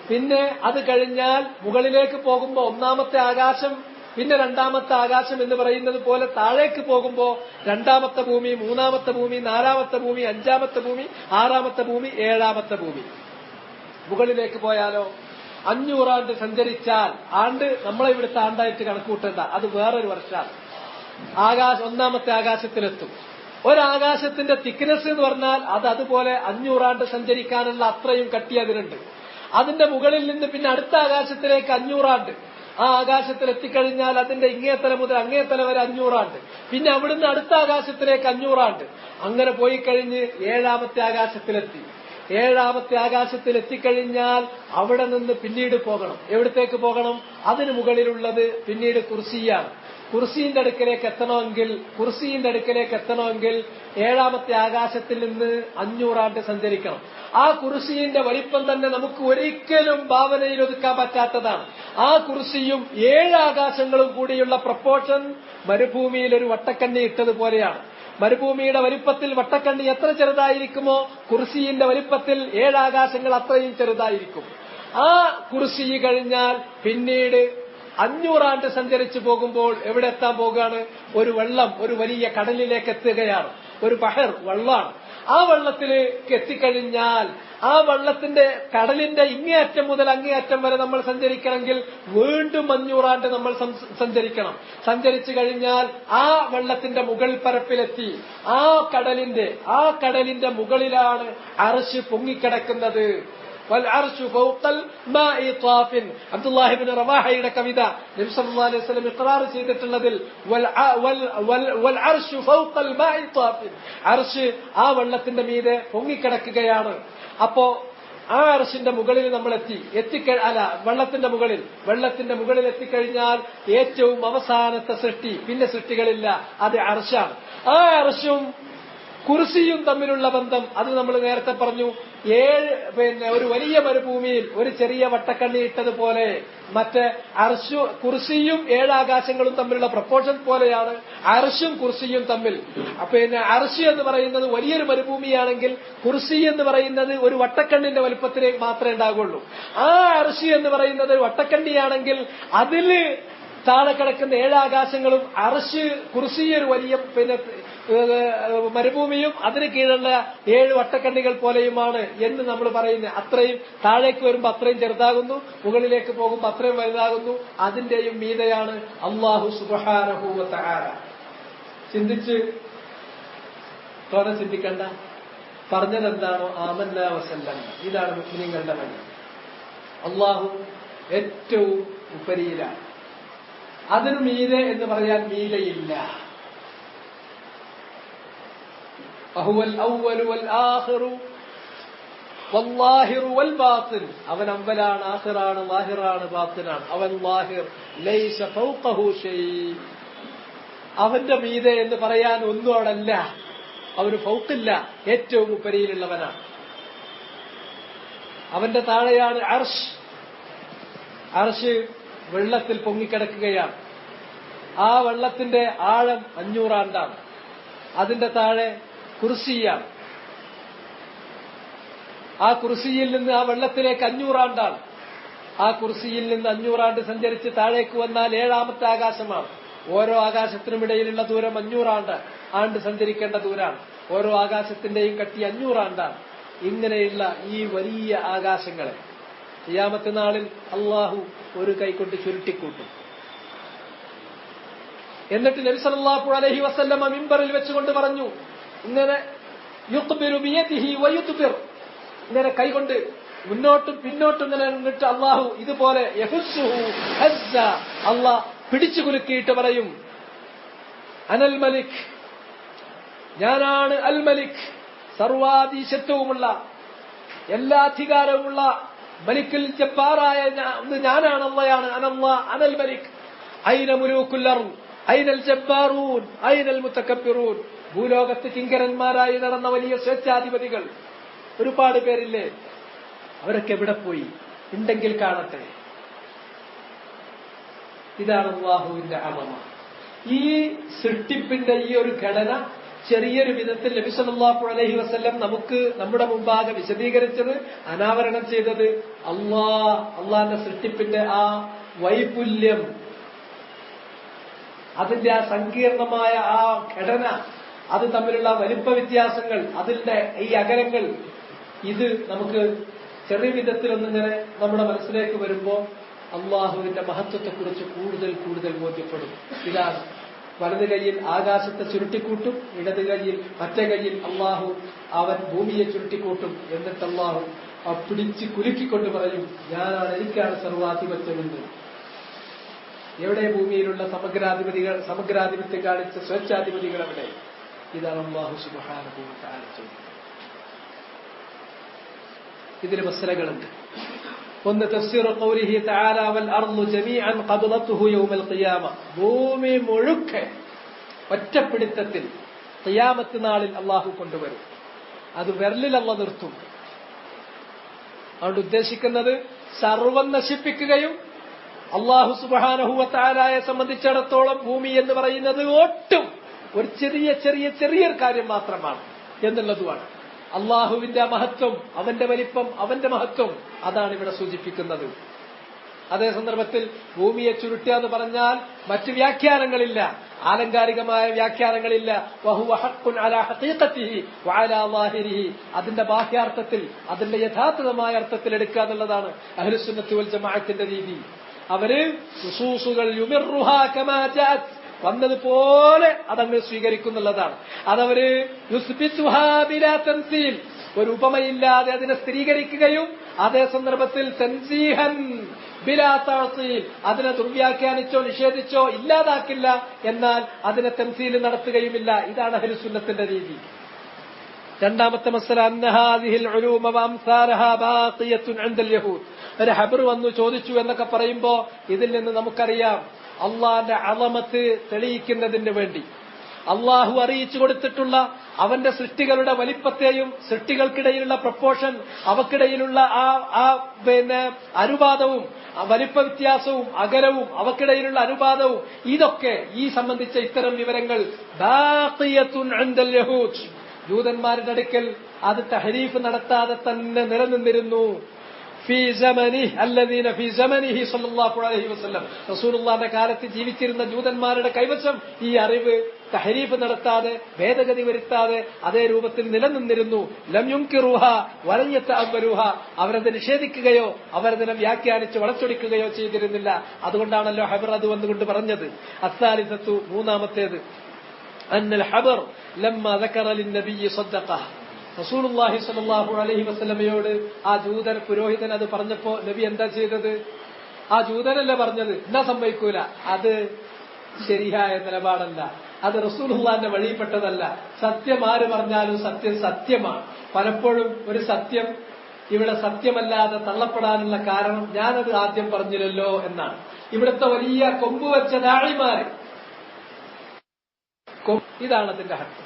പിന്നെ അത് കഴിഞ്ഞാൽ മുകളിലേക്ക് പോകുമ്പോൾ 1ാമത്തെ ആകാശം, പിന്നെ 2ാമത്തെ ആകാശം എന്ന് പറയുന്നത് പോലെ താഴേക്ക് പോകുമ്പോൾ 2ാമത്തെ ഭൂമി, 3ാമത്തെ ഭൂമി, 4ാമത്തെ ഭൂമി, 5ാമത്തെ ഭൂമി, 6ാമത്തെ ഭൂമി, 7ാമത്തെ ഭൂമി. മുകളിലേക്ക് പോയാലോ 500 ആണ്ട് സഞ്ചരിച്ചാൽ, ആണ്ട് നമ്മളെ ഇവിടുത്തെ ആണ്ടായിട്ട് കണക്കൂട്ടണ്ട, അത് വേറൊരു വർഷമാണ്. 1ാമത്തെ ആകാശത്തിലെത്തും. ഒരാകാശത്തിന്റെ തിക്നെസ് എന്ന് പറഞ്ഞാൽ അത് അതുപോലെ 500 ആണ്ട് സഞ്ചരിക്കാനുള്ള അത്രയും കട്ടി അതിനുണ്ട്. അതിന്റെ മുകളിൽ നിന്ന് പിന്നെ അടുത്ത ആകാശത്തിലേക്ക് 500 ആണ്ട്, ആ ആകാശത്തിൽ എത്തിക്കഴിഞ്ഞാൽ അതിന്റെ ഇങ്ങേത്തല മുതൽ അങ്ങേത്തല വരെ 500 ആണ്ട്, പിന്നെ അവിടുന്ന് അടുത്ത ആകാശത്തിലേക്ക് 500 ആണ്ട്. അങ്ങനെ പോയി കഴിഞ്ഞ് 7ാമത്തെ ആകാശത്തിലെത്തി. 7ാമത്തെ ആകാശത്തിൽ എത്തിക്കഴിഞ്ഞാൽ അവിടെ നിന്ന് പിന്നീട് പോകണം. എവിടത്തേക്ക് പോകണം? അതിന് മുകളിലുള്ളത് പിന്നീട് കുർസിയാണ്. കുർസിന്റെ അടുക്കലേക്ക് എത്തണമെങ്കിൽ 7ാമത്തെ ആകാശത്തിൽ നിന്ന് 500 ആണ്ട് സഞ്ചരിക്കണം. ആ കുർസിന്റെ വലിപ്പം തന്നെ നമുക്ക് ഒരിക്കലും ഭാവനയിൽ ഒതുക്കാൻ പറ്റാത്തതാണ്. ആ കുർസിയും 7 ആകാശങ്ങളും കൂടിയുള്ള പ്രപ്പോർഷൻ മരുഭൂമിയിൽ ഒരു വട്ടക്കണ്ണി ഇട്ടതുപോലെയാണ്. മരുഭൂമിയുടെ വലിപ്പത്തിൽ വട്ടക്കണ്ണി എത്ര ചെറുതായിരിക്കുമോ കുർസിയുടെ വലിപ്പത്തിൽ 7 ആകാശങ്ങൾ അത്രയും ചെറുതായിരിക്കും. ആ കുർസി കഴിഞ്ഞാൽ പിന്നീട് 500 ആണ്ട് സഞ്ചരിച്ചു പോകുമ്പോൾ എവിടെ എത്താൻ പോകുകയാണ്? ഒരു വെള്ളം, ഒരു വലിയ കടലിലേക്ക് എത്തുകയാണ്. ഒരു ബഹർ, വെള്ളമാണ്. ആ വെള്ളത്തിലേക്ക് എത്തിക്കഴിഞ്ഞാൽ ആ വെള്ളത്തിന്റെ കടലിന്റെ ഇങ്ങേയറ്റം മുതൽ അങ്ങേയറ്റം വരെ നമ്മൾ സഞ്ചരിക്കണമെങ്കിൽ വീണ്ടും 500 ആണ്ട് നമ്മൾ സഞ്ചരിക്കണം. സഞ്ചരിച്ചു കഴിഞ്ഞാൽ ആ വെള്ളത്തിന്റെ മുകൾ പരപ്പിലെത്തി. ആ കടലിന്റെ മുകളിലാണ് അർശ് പൊങ്ങിക്കിടക്കുന്നത്. അബ്ദുല്ലാഹിബ്നു റവാഹയുടെ കവിത നബി സല്ലല്ലാഹു അലൈഹി വസല്ലം ഇഖ്റാർ ചെയ്തിട്ടുള്ളതിൽ അർശ് ആ വെള്ളത്തിന്റെ മീതെ പൊങ്ങിക്കിടക്കുകയാണ്. അപ്പോ ആ അർശിന്റെ മുകളിൽ നമ്മൾ വെള്ളത്തിന്റെ മുകളിൽ എത്തിക്കഴിഞ്ഞാൽ ഏറ്റവും അവസാനത്തെ സൃഷ്ടി, പിന്നെ സൃഷ്ടികളില്ല, അത് അർശാണ്. ആ അർശും കുർസിയും തമ്മിലുള്ള ബന്ധം അത് നമ്മൾ നേരത്തെ പറഞ്ഞു. ഒരു വലിയ മരുഭൂമിയിൽ ഒരു ചെറിയ വട്ടക്കണ്ണി ഇട്ടതുപോലെ മറ്റേ കുർസിയും 7 ആകാശങ്ങളും തമ്മിലുള്ള പ്രപ്പോർഷൻ പോലെയാണ് അർശും കുർസിയും തമ്മിൽ. അർശ് എന്ന് പറയുന്നത് വലിയൊരു മരുഭൂമിയാണെങ്കിൽ കുർസി എന്ന് പറയുന്നത് ഒരു വട്ടക്കണ്ണിന്റെ വലുപ്പത്തിലേക്ക് മാത്രമേ ഉണ്ടാകുള്ളൂ. ആ അർശ് എന്ന് പറയുന്നത് വട്ടക്കണ്ണിയാണെങ്കിൽ അതില് താഴെ കിടക്കുന്ന 7 ആകാശങ്ങളും അർശ് കുർസി ഒരു വലിയ മരുഭൂമിയും അതിന് കീഴുള്ള 7 വട്ടക്കണ്ണികൾ പോലെയുമാണ് എന്ന് നമ്മൾ പറയുന്നത്. അത്രയും താഴേക്ക് വരുമ്പോൾ അത്രയും ചെറുതാകുന്നു, മുകളിലേക്ക് പോകുമ്പോൾ അത്രയും വലുതാകുന്നു. അതിന്റെയും മീതെയാണ് അല്ലാഹു സുബ്ഹാനഹു വ തആല. ചിന്തിക്കണ്ട, പറഞ്ഞതെന്താണോ ആമന്നാ വസല്ലം, ഇതാണ് മുസ്ലിങ്ങളുടെ വഴി. അല്ലാഹു ഏറ്റവും ഉപരിയിലാണ്. അതിനു മീതെ എന്ന് പറയാൻ മീതയില്ല. വഹുവൽ അവ്വലു വൽ ആഖിറു വല്ലാഹിറു വൽ ബാത്തിൻ. അവൻ അവ്വലാണ്, ആഖിറാണ്, ലാഹിറാണ്, ബാത്തിനാണ്. അവൻ ലാഹിർ. ലൈസ ഫൗഖഹു ഷൈ. അവന്റെ മീതെ എന്ന് പറയാൻ ഒന്നും അവിടല്ല. അവന് ഫൗഖില്ല, ഏറ്റവും ഉപരിയിലുള്ളവനാണ്. അവന്റെ താഴെയാണ് അർശ്. അർശ് വെള്ളത്തിൽ പൊങ്ങിക്കിടക്കുകയാണ്. ആ വെള്ളത്തിന്റെ ആഴം 500 ആണ്ടാണ്. അതിന്റെ താഴെ കുർസിയാണ്. ആ കുർസിയിൽ നിന്ന് ആ വെള്ളത്തിലേക്ക് 500 ആണ്ടാണ്. ആ കുർസിയിൽ നിന്ന് 500 ആണ്ട് സഞ്ചരിച്ച് താഴേക്ക് വന്നാൽ 7ാമത്തെ ആകാശമാണ്. ഓരോ ആകാശത്തിനുമിടയിലുള്ള ദൂരം 500 ആണ്ട് സഞ്ചരിക്കേണ്ട ദൂരാണ്. ഓരോ ആകാശത്തിന്റെയും കട്ടി 500 ആണ്ടാണ്. ഇങ്ങനെയുള്ള ഈ വലിയ ആകാശങ്ങളെ ഖിയാമത്ത് നാളിൽ അള്ളാഹു ഒരു കൈകൊണ്ട് ചുരുട്ടിക്കൂട്ടും. എന്നിട്ട് നബി സല്ലല്ലാഹു അലൈഹി വസല്ലമ മിമ്പറിൽ വെച്ചുകൊണ്ട് പറഞ്ഞു, ഇങ്ങനെ യുഖ്ബിറു ബിയദിഹി വയുദ്ബിർ, ഇങ്ങനെ കൈകൊണ്ട് മുന്നോട്ടും പിന്നോട്ടും ഇങ്ങനെ നിന്നിട്ട് അള്ളാഹു ഇതുപോലെ യഹുസ്സുഹു ഹസ്സ, അള്ളാഹ് പിടിച്ചു കുലുക്കിയിട്ട് പറയും, അനൽ മലിക്, ഞാനാണ് അൽ മലിക്, സർവാധീശത്വവുമുള്ള എല്ലാ അധികാരവുമുള്ള മലിക്കുൽ ജബ്ബാറായ ഞാനാണ്, അള്ളയാണ്. അനൽ മലിക്. ഐന മുലൂക്കുൽ അർദ് ഐനൽ ജബ്ബാറൂൻ ഐനൽ മുതകബ്ബിറൂൻ. ഭൂലോകത്ത് കിങ്കരന്മാരായി നടന്ന വലിയ സ്വേച്ഛാധിപതികൾ ഒരുപാട് പേരില്ലേ, അവരൊക്കെ എവിടെ പോയി? ഉണ്ടെങ്കിൽ കാണട്ടെ. ഇതാണ് അല്ലാഹുവിന്റെ അളമ. ഈ സൃഷ്ടിപ്പിന്റെ ഈ ഒരു ഘടന ചെറിയൊരു വിധത്തിൽ നബി സല്ലല്ലാഹു അലൈഹി വസല്ലം നമുക്ക് നമ്മുടെ മുമ്പാകെ വിശദീകരിച്ചത്, അനാവരണം ചെയ്തത് അള്ളാന്റെ സൃഷ്ടിപ്പിന്റെ ആ വൈപുല്യം, അതിന്റെ ആ സങ്കീർണമായ ആ ഘടന, അത് തമ്മിലുള്ള വലിപ്പ വ്യത്യാസങ്ങൾ, അതിന്റെ ഈ അകലങ്ങൾ, ഇത് നമുക്ക് ചെറിയ വിധത്തിലൊന്നിങ്ങനെ നമ്മുടെ മനസ്സിലേക്ക് വരുമ്പോൾ അള്ളാഹുവിന്റെ മഹത്വത്തെക്കുറിച്ച് കൂടുതൽ കൂടുതൽ ബോധ്യപ്പെടും. ഇതാണ് വലത് കൈയിൽ ആകാശത്തെ ചുരുട്ടിക്കൂട്ടും, ഇടത് കൈയിൽ മറ്റേ കൈയിൽ അള്ളാഹു അവൻ ഭൂമിയെ ചുരുട്ടിക്കൂട്ടും. എന്നിട്ട് അള്ളാഹു പിടിച്ച് കുലുക്കിക്കൊണ്ട് പറയും, ഞാനാണ്, എനിക്കാണ് സർവാധിപത്യമെന്ന്. എവിടെ ഭൂമിയിലുള്ള സമഗ്രാധിപത്യം കാണിച്ച സ്വേച്ഛാധിപതികൾ എവിടെ? ഇതാണ് അല്ലാഹു സുബ്ഹാനഹു വ തആല ചോദിക്കുന്നത്. ഇതിൽ മസലകളുണ്ട്. ഒന്ന് തഫ്സീർ ഖൗലിഹി തആല വൽ അർളു ജമീഅൻ ഖബളതുഹു യൗമൽ ഖിയാമ. ഭൂമി മുഴുക്കെ ഒറ്റപ്പിടുത്തത്തിൽ ഖിയാമത്ത് നാളിൽ അല്ലാഹു കൊണ്ടുവരും. അത് വിരലിൽ അല്ലാഹു നിർത്തും. അതുകൊണ്ട് ഉദ്ദേശിക്കുന്നത് സർവ്വം നശിപ്പിക്കുകയും, അല്ലാഹു സുബ്ഹാനഹു വ തആലയെ സംബന്ധിച്ചിടത്തോളം ഭൂമി എന്ന് പറയുന്നത് ഒട്ടും ഒരു ചെറിയൊരു കാര്യം മാത്രമാണ് എന്നുള്ളതുമാണ്. അള്ളാഹുവിന്റെ മഹത്വം, അവന്റെ വലിപ്പം, അവന്റെ മഹത്വം, അതാണ് ഇവിടെ സൂചിപ്പിക്കുന്നത്. അതേ സന്ദർഭത്തിൽ ഭൂമിയെ ചുരുട്ടുക എന്ന് പറഞ്ഞാൽ മറ്റു വ്യാഖ്യാനങ്ങളില്ല, ആലങ്കാരികമായ വ്യാഖ്യാനങ്ങളില്ല. വഹുവ ഹഖ്ഖുൻ അലാ ഹഖീഖതിഹി വഅലാ ളാഹിരിഹി. അതിന്റെ ബാഹ്യാർത്ഥത്തിൽ, അതിന്റെ യഥാർത്ഥമായ അർത്ഥത്തിൽ എടുക്കുക എന്നുള്ളതാണ് അഹ്ലുസുന്നത്തി വൽ ജമാഅത്തിന്റെ രീതി. അവര് നുസൂസുകൾ യുമിറുഹാ കമാ ജാഅത്, വന്നതുപോലെ അതങ്ങ് സ്വീകരിക്കുന്നുള്ളതാണ്. അതവര് യുസ്ബിതുഹാ ബിലാ തംസീൽ, ഒരു ഉപമയില്ലാതെ അതിനെ സ്ഥിരീകരിക്കുകയും അതേ സന്ദർഭത്തിൽ തൻസീഹൻ ബിലാ തഅ്തീൽ, അതിനെ ദുർവ്യാഖ്യാനിച്ചോ നിഷേധിച്ചോ ഇല്ലാതാക്കില്ല, എന്നാൽ അതിനെ തംസീൽ നടത്തുകയുമില്ല. ഇതാണ് അഹ്ലുസുന്നത്തിന്റെ രീതി. രണ്ടാമത്തെ മസല അന്ന ഹാദിഹിൽ ഉലൂമ വഅംസാലഹാ ബാഖിയത്തുൻ ഇൻദൽ യഹൂദ്. ഒരു ഹബ്ർ വന്നു ചോദിച്ചു എന്നൊക്കെ പറയുമ്പോ ഇതിൽ നിന്ന് നമുക്കറിയാം അള്ളാന്റെ അളമത്ത് തെളിയിക്കുന്നതിന് വേണ്ടി അള്ളാഹു അറിയിച്ചു കൊടുത്തിട്ടുള്ള അവന്റെ സൃഷ്ടികളുടെ വലിപ്പത്തെയും സൃഷ്ടികൾക്കിടയിലുള്ള പ്രപ്പോർഷൻ, അവക്കിടയിലുള്ള ആ അനുപാതവും, വലിപ്പ വ്യത്യാസവും അകലവും, അവക്കിടയിലുള്ള അനുപാതവും, ഇതൊക്കെ ഈ സംബന്ധിച്ച ഇത്തരം വിവരങ്ങൾ ബാഖിയത്തുൻ ഇൻദൽ യഹൂദ്, ജൂതന്മാരുടെ അടുക്കൽ അത് തഹരീഫ് നടത്താതെ തന്നെ നിലനിന്നിരുന്നു. ഫീ സമനിഹി അല്ലദീന ഫീ സമനിഹി സല്ലല്ലാഹു അലൈഹി വസല്ലം, റസൂലുള്ളാഹിന്റെ കാലത്ത് ജീവിച്ചിരുന്ന ജൂതന്മാരുടെ കൈവശം ഈ അറിവ് തഹരീഫ് നടത്താതെ, ഭേദഗതി വരുത്താതെ അതേ രൂപത്തിൽ നിലനിന്നിരുന്നു. ലം യുൻകിറുഹ വലൻ യതഅവ്വലുഹ, അവരത് നിഷേധിക്കുകയോ അവരതിനെ വ്യാഖ്യാനിച്ച് വളച്ചൊടിക്കുകയോ ചെയ്തിരുന്നില്ല. അതുകൊണ്ടാണല്ലോ ഹബർ അത് വന്നുകൊണ്ട് പറഞ്ഞത്. അസ്സാലിസത്തു, മൂന്നാമത്തേത്, അന്നൽ ഹബർ ലമ്മ ദക്കറ ലിന്നബിയ്യി സദ്ദഖഹ. റസൂലുള്ളാഹി സ്വല്ലല്ലാഹു അലൈഹി വസല്ലമയോട് ആ ജൂതൻ പുരോഹിതൻ അത് പറഞ്ഞപ്പോ നബി എന്താ ചെയ്തത്? ആ ജൂതനല്ലേ പറഞ്ഞത്, എന്നാ സംഭവിക്കൂല. അത് ശരിയായ നിലപാടല്ല, അത് റസൂലുള്ളാഹിന്റെ വഴിയിൽപ്പെട്ടതല്ല. സത്യം ആര് പറഞ്ഞാലും സത്യം സത്യമാണ്. പലപ്പോഴും ഒരു സത്യം ഇവിടെ സത്യമല്ലാതെ തള്ളപ്പെടാനുള്ള കാരണം ഞാനത് ആദ്യം പറഞ്ഞില്ലല്ലോ എന്നാണ്. ഇവിടുത്തെ വലിയ കൊമ്പുവെച്ച ദാഴിമാര്, ഇതാണ് അതിന്റെ ഹക്ക്.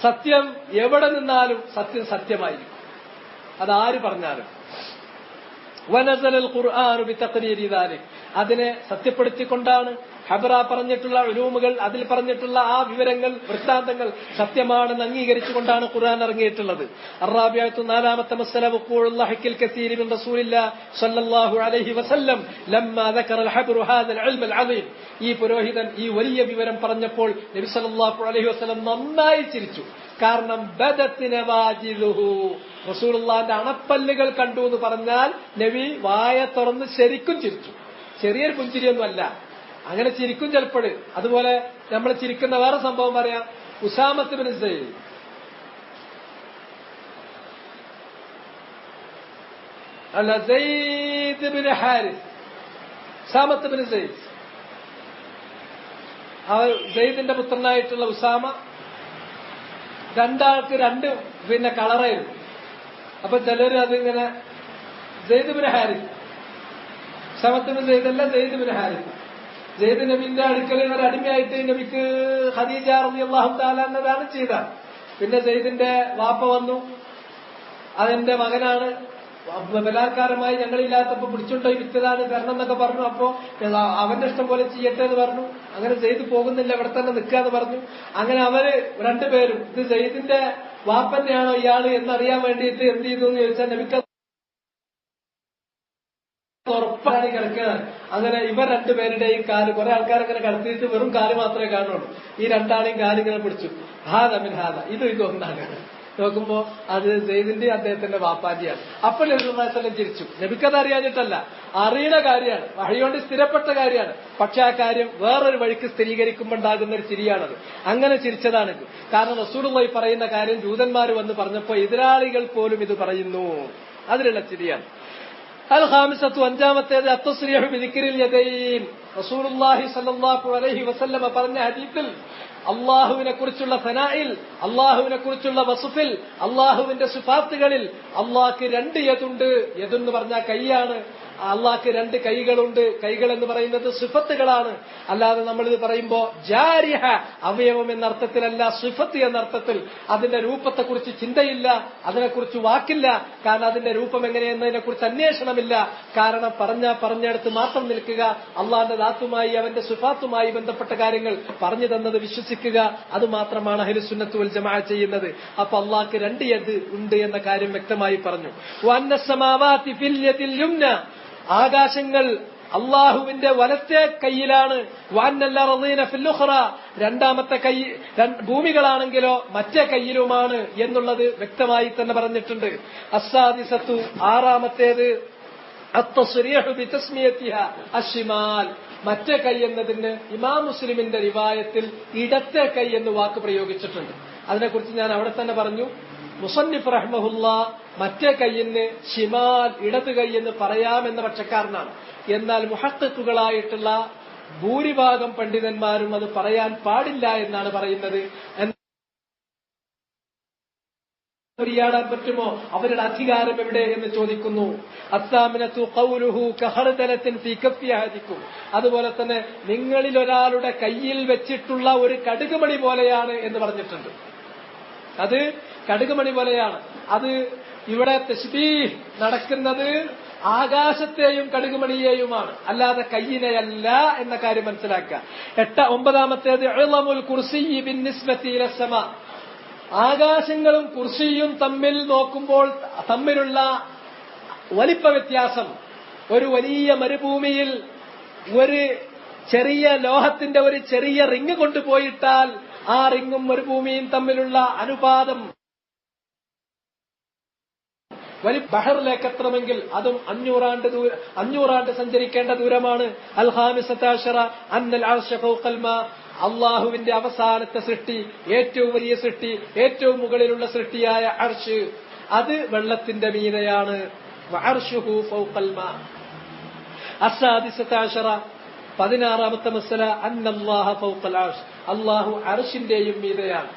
സത്യം എവിടെ നിന്നാലും സത്യം സത്യമായിരിക്കും, അതാര് പറഞ്ഞാലും. വനസലൽ ഖുർആൻ ബിതഖരീരി ദാലിക്, അതിനെ സത്യപ്പെടുത്തിക്കൊണ്ടാണ് ഹബ്റ പറഞ്ഞിട്ടുള്ള ഉലൂമുകൾ, അതിൽ പറഞ്ഞിട്ടുള്ള ആ വിവരങ്ങൾ, വൃത്താന്തങ്ങൾ സത്യമാണെന്ന് അംഗീകരിച്ചുകൊണ്ടാണ് ഖുർആൻ ഇറങ്ങിയിട്ടുള്ളത്. അർറാബിയത്തു, നാലാമത്തെ മസ്അല, വഖൂഉൽ ലഹ്കിൽ കസീരി മിൻ റസൂലില്ലാഹി സ്വല്ലല്ലാഹു അലൈഹി വസല്ലം ലമ്മാ ദക്കറൽ ഹബ്റു ഹാദൽ ഇൽമൽ അദീം. ഈ പുരോഹിതൻ ഈ വലിയ വിവരം പറഞ്ഞപ്പോൾ നബി സല്ലല്ലാഹു അലൈഹി വസല്ലം നന്നായി ചിരിച്ചു. കാരണം ബദത് നവാജിലുഹു, റസൂലുള്ളാഹിന്റെ അണപ്പല്ലുകൾ കണ്ടു എന്ന് പറഞ്ഞാൽ നബി വായ തുറന്ന് ശരിക്കും ചിരിച്ചു. ചെറിയൊരു പുഞ്ചിരിയൊന്നുമല്ല, അങ്ങനെ ചിരിക്കും ചിലപ്പോൾ. അതുപോലെ നമ്മൾ ചിരിക്കുന്ന വേറെ സംഭവം പറയാം. ഉസാമത്ത് ബിൻ സൈദ്, അല്ല സയ്യിദ് ബിൻ ഹാരിസ്, ഉസാമത്ത് ബിൻ സൈദ്, അവർ സയ്യിദിന്റെ പുത്രനായിട്ടുള്ള ഉസാമ, രണ്ടാൾക്ക് രണ്ട് കളറായിരുന്നു. അപ്പൊ ചിലര് അതിങ്ങനെ സയ്യിദ് ബിൻ ഹാരിസ്, ഉസാമത്ത് ബിൻ സൈദ് അല്ല, സയ്യിദ് ബിൻ ഹാരിസ്. സെയ്ദ് നബിന്റെ അടുക്കലിൽ ഒരു അടിമയായിട്ട് നബിക്ക് ഖദീജ റളിയല്ലാഹു തആല എന്നതാണ് ചെയ്തത്. പിന്നെ സെയ്ദിന്റെ വാപ്പ വന്നു, അതെന്റെ മകനാണ്, ബലാത്കാരമായി ഞങ്ങളില്ലാത്തപ്പോ പിടിച്ചുകൊണ്ടോയി വിറ്റതാണ്, തരണം എന്നൊക്കെ പറഞ്ഞു. അപ്പോ അവന്റെ ഇഷ്ടം പോലെ ചെയ്യട്ടെ എന്ന് പറഞ്ഞു. അങ്ങനെ സെയ്ദ് പോകുന്നില്ല, ഇവിടെ തന്നെ നിൽക്കാന്ന് പറഞ്ഞു. അങ്ങനെ അവര് രണ്ടുപേരും ഇത് സെയ്ദിന്റെ വാപ്പന്നെയാണോ ഇയാള് എന്നറിയാൻ വേണ്ടിയിട്ട് എന്ത് ചെയ്തു എന്ന് ചോദിച്ചാൽ നബിക്ക് ഉറപ്പാണ് കിടക്കുകയാണ്. അങ്ങനെ ഇവർ രണ്ടുപേരുടെയും കാല്, കുറെ ആൾക്കാരങ്ങനെ കടത്തിയിട്ട് വെറും കാല് മാത്രമേ കാണുള്ളൂ. ഈ രണ്ടാളെയും കാലിങ്ങനെ പിടിച്ചു. ഹാദ മിൻ ഹാദ, ഇത് ഒന്നാണ്. നോക്കുമ്പോ അത് സെയ്ദിന്റെ അദ്ദേഹത്തിന്റെ വാപ്പാന്റെയാണ്. അപ്പോൾ നബി സല്ലല്ലാഹു അലൈഹി വസല്ലം ചിരിച്ചു. നബിക്കത് അറിയാഞ്ഞിട്ടല്ല, അറിയുന്ന കാര്യമാണ്, വഹിയോണ്ട് സ്ഥിരപ്പെട്ട കാര്യമാണ്. പക്ഷെ ആ കാര്യം വേറൊരു വഴിക്ക് സ്ഥിരീകരിക്കുമ്പോൾ ഉണ്ടാകുന്ന ഒരു ചിരിയാണത്. അങ്ങനെ ചിരിച്ചതാണിത്. കാരണം റസൂലുള്ളാഹി പറയുന്ന കാര്യം ജൂതന്മാർ വന്ന് പറഞ്ഞപ്പോ എതിരാളികൾ പോലും ഇത് പറയുന്നു, അതിലുള്ള ചിരിയാണ്. അൽ ഖാമിസത്തു, അഞ്ചാമത്തേത് അത്തസ്രീഹു ബിദിക്രിൽ യദൈൻ. റസൂലുള്ളാഹി സ്വല്ലല്ലാഹു അലൈഹി വസല്ലം പറഞ്ഞ ഹദീസിൽ അള്ളാഹുവിനെ കുറിച്ചുള്ള സനായിൽ, അള്ളാഹുവിനെ കുറിച്ചുള്ള വസുഫിൽ, അള്ളാഹുവിന്റെ സിഫാത്തുകളിൽ അള്ളാഹ്ക്ക് രണ്ട് യദുണ്ട്. യദെന്ന് പറഞ്ഞാൽ കൈയാണ്. അള്ളാഹ്ക്ക് രണ്ട് കൈകളുണ്ട്. കൈകൾ എന്ന് പറയുന്നത് സിഫത്തുകളാണ്. അല്ലാതെ നമ്മളിത് പറയുമ്പോ ജാരിഹ അവയവം എന്നർത്ഥത്തിലല്ല, സിഫത്ത് എന്നർത്ഥത്തിൽ. അതിന്റെ രൂപത്തെക്കുറിച്ച് ചിന്തയില്ല, അതിനെക്കുറിച്ച് വാക്കില്ല. കാരണം അതിന്റെ രൂപം എങ്ങനെയെന്നതിനെ കുറിച്ച് അന്വേഷണമില്ല. കാരണം പറഞ്ഞിടത്ത് മാത്രം നിൽക്കുക, അള്ളാഹിന്റെ ദാത്തുമായി അവന്റെ സിഫാത്തുമായി ബന്ധപ്പെട്ട കാര്യങ്ങൾ പറഞ്ഞു തന്നത് വിശ്വസിക്കുക, അത് മാത്രമാണ് അഹ്ലുസുന്നത്ത് വൽ ജമാഅ ചെയ്യുന്നത്. അപ്പൊ അള്ളാഹ്ക്ക് രണ്ട് യദ് ഉണ്ട് എന്ന കാര്യം വ്യക്തമായി പറഞ്ഞു. വഅന്ന സമാവാതി ഫിൽ യദിൽ യുംന, ആകാശങ്ങൾ അള്ളാഹുവിന്റെ വലത്തെ കൈയിലാണ്. വഅന്നൽ അർളീന ഫിൽ ഉഖ്റ, രണ്ടാമത്തെ കൈ ഭൂമികളാണെങ്കിലോ മറ്റേ കൈയിലുമാണ് എന്നുള്ളത് വ്യക്തമായി തന്നെ പറഞ്ഞിട്ടുണ്ട്. അസ്സാദിസത്തു, ആറാമത്തേത് അത്തസ്രീഹു ബിതസ്മിയതിഹ അശ്ശിമാൽ, മറ്റേ കൈ എന്നതിന് ഇമാം മുസ്ലിമിന്റെ റിവായത്തിൽ ഇടത്തെ കൈ എന്ന് വാക്ക് പ്രയോഗിച്ചിട്ടുണ്ട്. അതിനെക്കുറിച്ച് ഞാൻ അവിടെ തന്നെ പറഞ്ഞു. മുസന്നിഫ് റഹ്മഹുല്ലാ മറ്റേ കൈയിന് ഷിമാൽ, ഇടത് കൈ എന്ന് പറയാമെന്ന പക്ഷക്കാരനാണ്. എന്നാൽ മുഹഖ്ഖിഖുകളായിട്ടുള്ള ഭൂരിഭാഗം പണ്ഡിതന്മാരും അത് പറയാൻ പാടില്ല എന്നാണ് പറയുന്നത്. യാടാൻ പറ്റുമോ, അവരുടെ അധികാരം എവിടെ എന്ന് ചോദിക്കുന്നു. അസ്സാമിനത്തു ഖൗലുഹു കഹർദലത്തിൻ ഫീ കഫി അഹദിക്കും, അതുപോലെ തന്നെ നിങ്ങളിൽ ഒരാളുടെ കയ്യിൽ വെച്ചിട്ടുള്ള ഒരു കടുകുമണി പോലെയാണ് എന്ന് പറഞ്ഞിട്ടുണ്ട്. അത് കടുകുമണി പോലെയാണ്. അത് ഇവിടെ തശ്ബീഹ് നടക്കുന്നത് ആകാശത്തെയും കടുകുമണിയെയുമാണ്, അല്ലാതെ കയ്യിനെയല്ല എന്ന കാര്യം മനസ്സിലാക്കുക. ഒമ്പതാമത്തേത് ഇളമുൽ കുർസിയ്യി ബിന്നിസ്ബതി ഇലസ് സമാ, ആകാശങ്ങളും കുർസിയും തമ്മിൽ നോക്കുമ്പോൾ തമ്മിലുള്ള വലിപ്പ വ്യത്യാസം. ഒരു വലിയ മരുഭൂമിയിൽ ഒരു ചെറിയ ലോഹത്തിന്റെ ഒരു ചെറിയ റിങ് കൊണ്ടുപോയിട്ടാൽ ആ റിങ്ങും മരുഭൂമിയും തമ്മിലുള്ള അനുപാതം ബഹറിലേക്ക് എത്തണമെങ്കിൽ അതും 500 ആണ്ട് സഞ്ചരിക്കേണ്ട ദൂരമാണ്. അൽ ഖാമിസത അശറ അന്നൽ അർശ ഫൗഖൽ മാ, അള്ളാഹുവിന്റെ അവസാനത്തെ സൃഷ്ടി, ഏറ്റവും വലിയ സൃഷ്ടി, ഏറ്റവും മുകളിലുള്ള സൃഷ്ടിയായ അർശ്, അത് വെള്ളത്തിന്റെ മീതെയാണ്. വഅർശുഹു ഫൗഖൽ മാ. അസ്സാദിസത അശറ 16ാമത്തെ മസ്അല അന്നല്ലാഹ ഫൗഖൽ അർശ്, അല്ലാഹു അർശിന്റെയും മീതെയാണ്.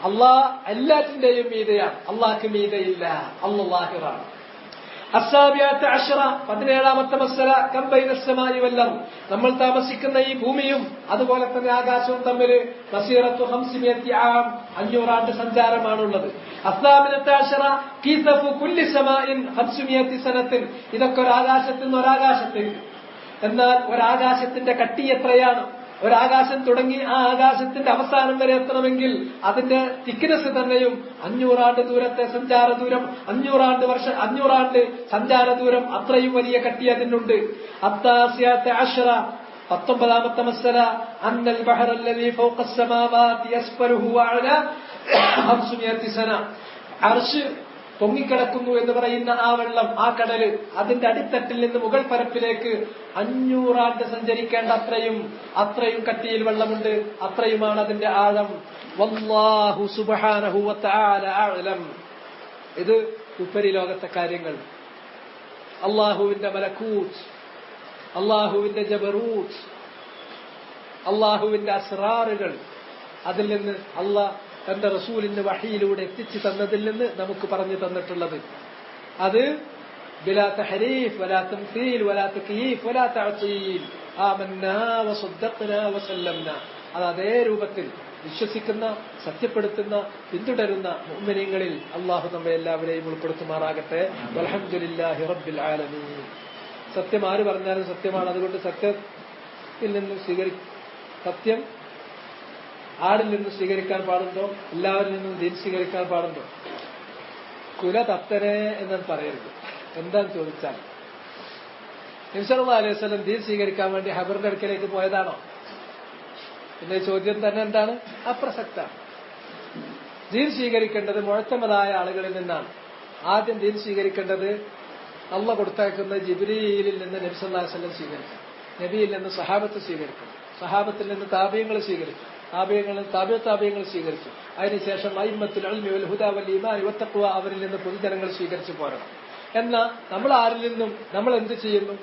അല്ലാഹ് എല്ലാറ്റിന്റെയും മീതെയാണ്, അല്ലാഹ്ക്ക് മീതെയില്ല, അല്ലാഹുവാണ്. അസ്സാബിഅത അശറ 17ാമത്തെ മസ്അല കം ബൈനസ് സമാഇ വൽ അർദ്, നമ്മൾ താമസിക്കുന്ന ഈ ഭൂമിയും അതുപോലെ തന്നെ ആകാശവും തമ്മിൽ മസീറത്തു 500 ആം 500 ആണ്ട് സഞ്ചാരമാണുള്ളത്. അസ്സാബിഅത അശറ കീസഫു കുല്ലി സമാഇൻ 500 സനത്തിൻ, ഇതൊക്കെ ഒരു ആകാശത്തിൽ നിന്ന് ഒരാകാശത്തേക്ക്. എന്നാൽ ഒരാകാശത്തിന്റെ കട്ടി എത്രയാണ്? ഒരാകാശം തുടങ്ങി ആ ആകാശത്തിന്റെ അവസാനം വരെ എത്തണമെങ്കിൽ അതിന്റെ തിക്നെസ് തന്നെയും 500 ആണ്ട് ദൂരത്തെ സഞ്ചാര ദൂരം, 500 ആണ്ട് സഞ്ചാര ദൂരം, അത്രയും വലിയ കട്ടി അതിനുണ്ട്. അത്താസിയത അശറ 19ാമത്തെ മസ്അല അന്നൽ ബഹറ അല്ലദീ ഫൗഖ അസ്സമാവാതി അസ്ഫലുഹു വഅല 500 സന, അർശ് പൊങ്ങിക്കിടക്കുന്നു എന്ന് പറയുന്ന ആ വെള്ളം, ആ കടല്, അതിന്റെ അടിത്തട്ടിൽ നിന്ന് മുകൾ പരപ്പിലേക്ക് 500 ആണ്ട് സഞ്ചരിക്കേണ്ട അത്രയും കട്ടിയിൽ വെള്ളമുണ്ട്, അത്രയുമാണ് അതിന്റെ ആഴം. വല്ലാഹു സുബ്ഹാനഹു വതആല അഅലം. ഇത് ഉപരിലോകത്തെ കാര്യങ്ങൾ. അല്ലാഹുവിന്റെ മലക്കൂത്ത്, അല്ലാഹുവിന്റെ ജബറൂത്ത്, അല്ലാഹുവിന്റെ അസ്റാറുകൾ, അതിൽ നിന്ന് അല്ലാഹ് തന്റെ റസൂലിന് വഹിയിലൂടെ എത്തിച്ചു തന്നതിൽ നിന്ന് നമുക്ക് പറഞ്ഞു തന്നിട്ടുള്ളത്, അത് ബിലാ തഹരീഫ് വലാ തംസീൽ വലാ തകയീഫ് വലാ തഅതീൽ ആമന്നാ വസദ്ദഖ്നാ വസല്ലംനാ, അത് അതേ രൂപത്തിൽ വിശ്വസിക്കുന്ന, സത്യപ്പെടുത്തുന്ന, പിന്തുടരുന്ന മുഅ്മിനീങ്ങളിൽ അല്ലാഹു നമ്മെ എല്ലാവരെയും ഉൾപ്പെടുത്തുമാറാകട്ടെ. വൽഹംദുലില്ലാഹി റബ്ബിൽ ആലമീൻ. സത്യം ആര് പറഞ്ഞാലും സത്യമാണ്. അതുകൊണ്ട് സത്യത്തിൽ നിന്ന് സത്യം ആരിൽ നിന്ന് സ്വീകരിക്കാൻ പാടുണ്ടോ? എല്ലാവരിൽ നിന്നും ദീൻ സ്വീകരിക്കാൻ പാടുണ്ടോ? കുല തത്തനെ എന്നത് പറയരുത്. എന്താന്ന് ചോദിച്ചാൽ, നബി സല്ലല്ലാഹു അലൈഹി വസല്ലം ദീൻ സ്വീകരിക്കാൻ വേണ്ടി ഹബറിന്റെ അടുക്കലേക്ക് പോയതാണോ? എന്ന ചോദ്യം തന്നെ എന്താണ്? അപ്രസക്താണ്. ദീൻ സ്വീകരിക്കേണ്ടത് മുഅ്തമദായ ആളുകളിൽ നിന്നാണ്. ആദ്യം ദീൻ സ്വീകരിക്കേണ്ടത് അള്ളാഹ് കൊടുത്തയക്കുന്ന ജിബ്രീലിൽ നിന്ന് നബി സല്ലല്ലാഹു അലൈഹി വസല്ലം സ്വീകരിക്കും. നബിയിൽ നിന്ന് സഹാബത്ത് സ്വീകരിക്കും. സഹാബത്തിൽ നിന്ന് താബിഈങ്ങൾ സ്വീകരിക്കും. താബിഈങ്ങൾ സ്വീകരിച്ചു. അതിനുശേഷം അയിമ്മത്തുൽ ഇൽമി വൽ ഹുദാ വൽ ഈമാൻ വത്തഖ്വ, അവരിൽ നിന്ന് പൊതുജനങ്ങൾ സ്വീകരിച്ചു പോരണം. എന്നാൽ നമ്മൾ ആരിൽ നിന്നും നമ്മൾ എന്ത് ചെയ്യുന്നു?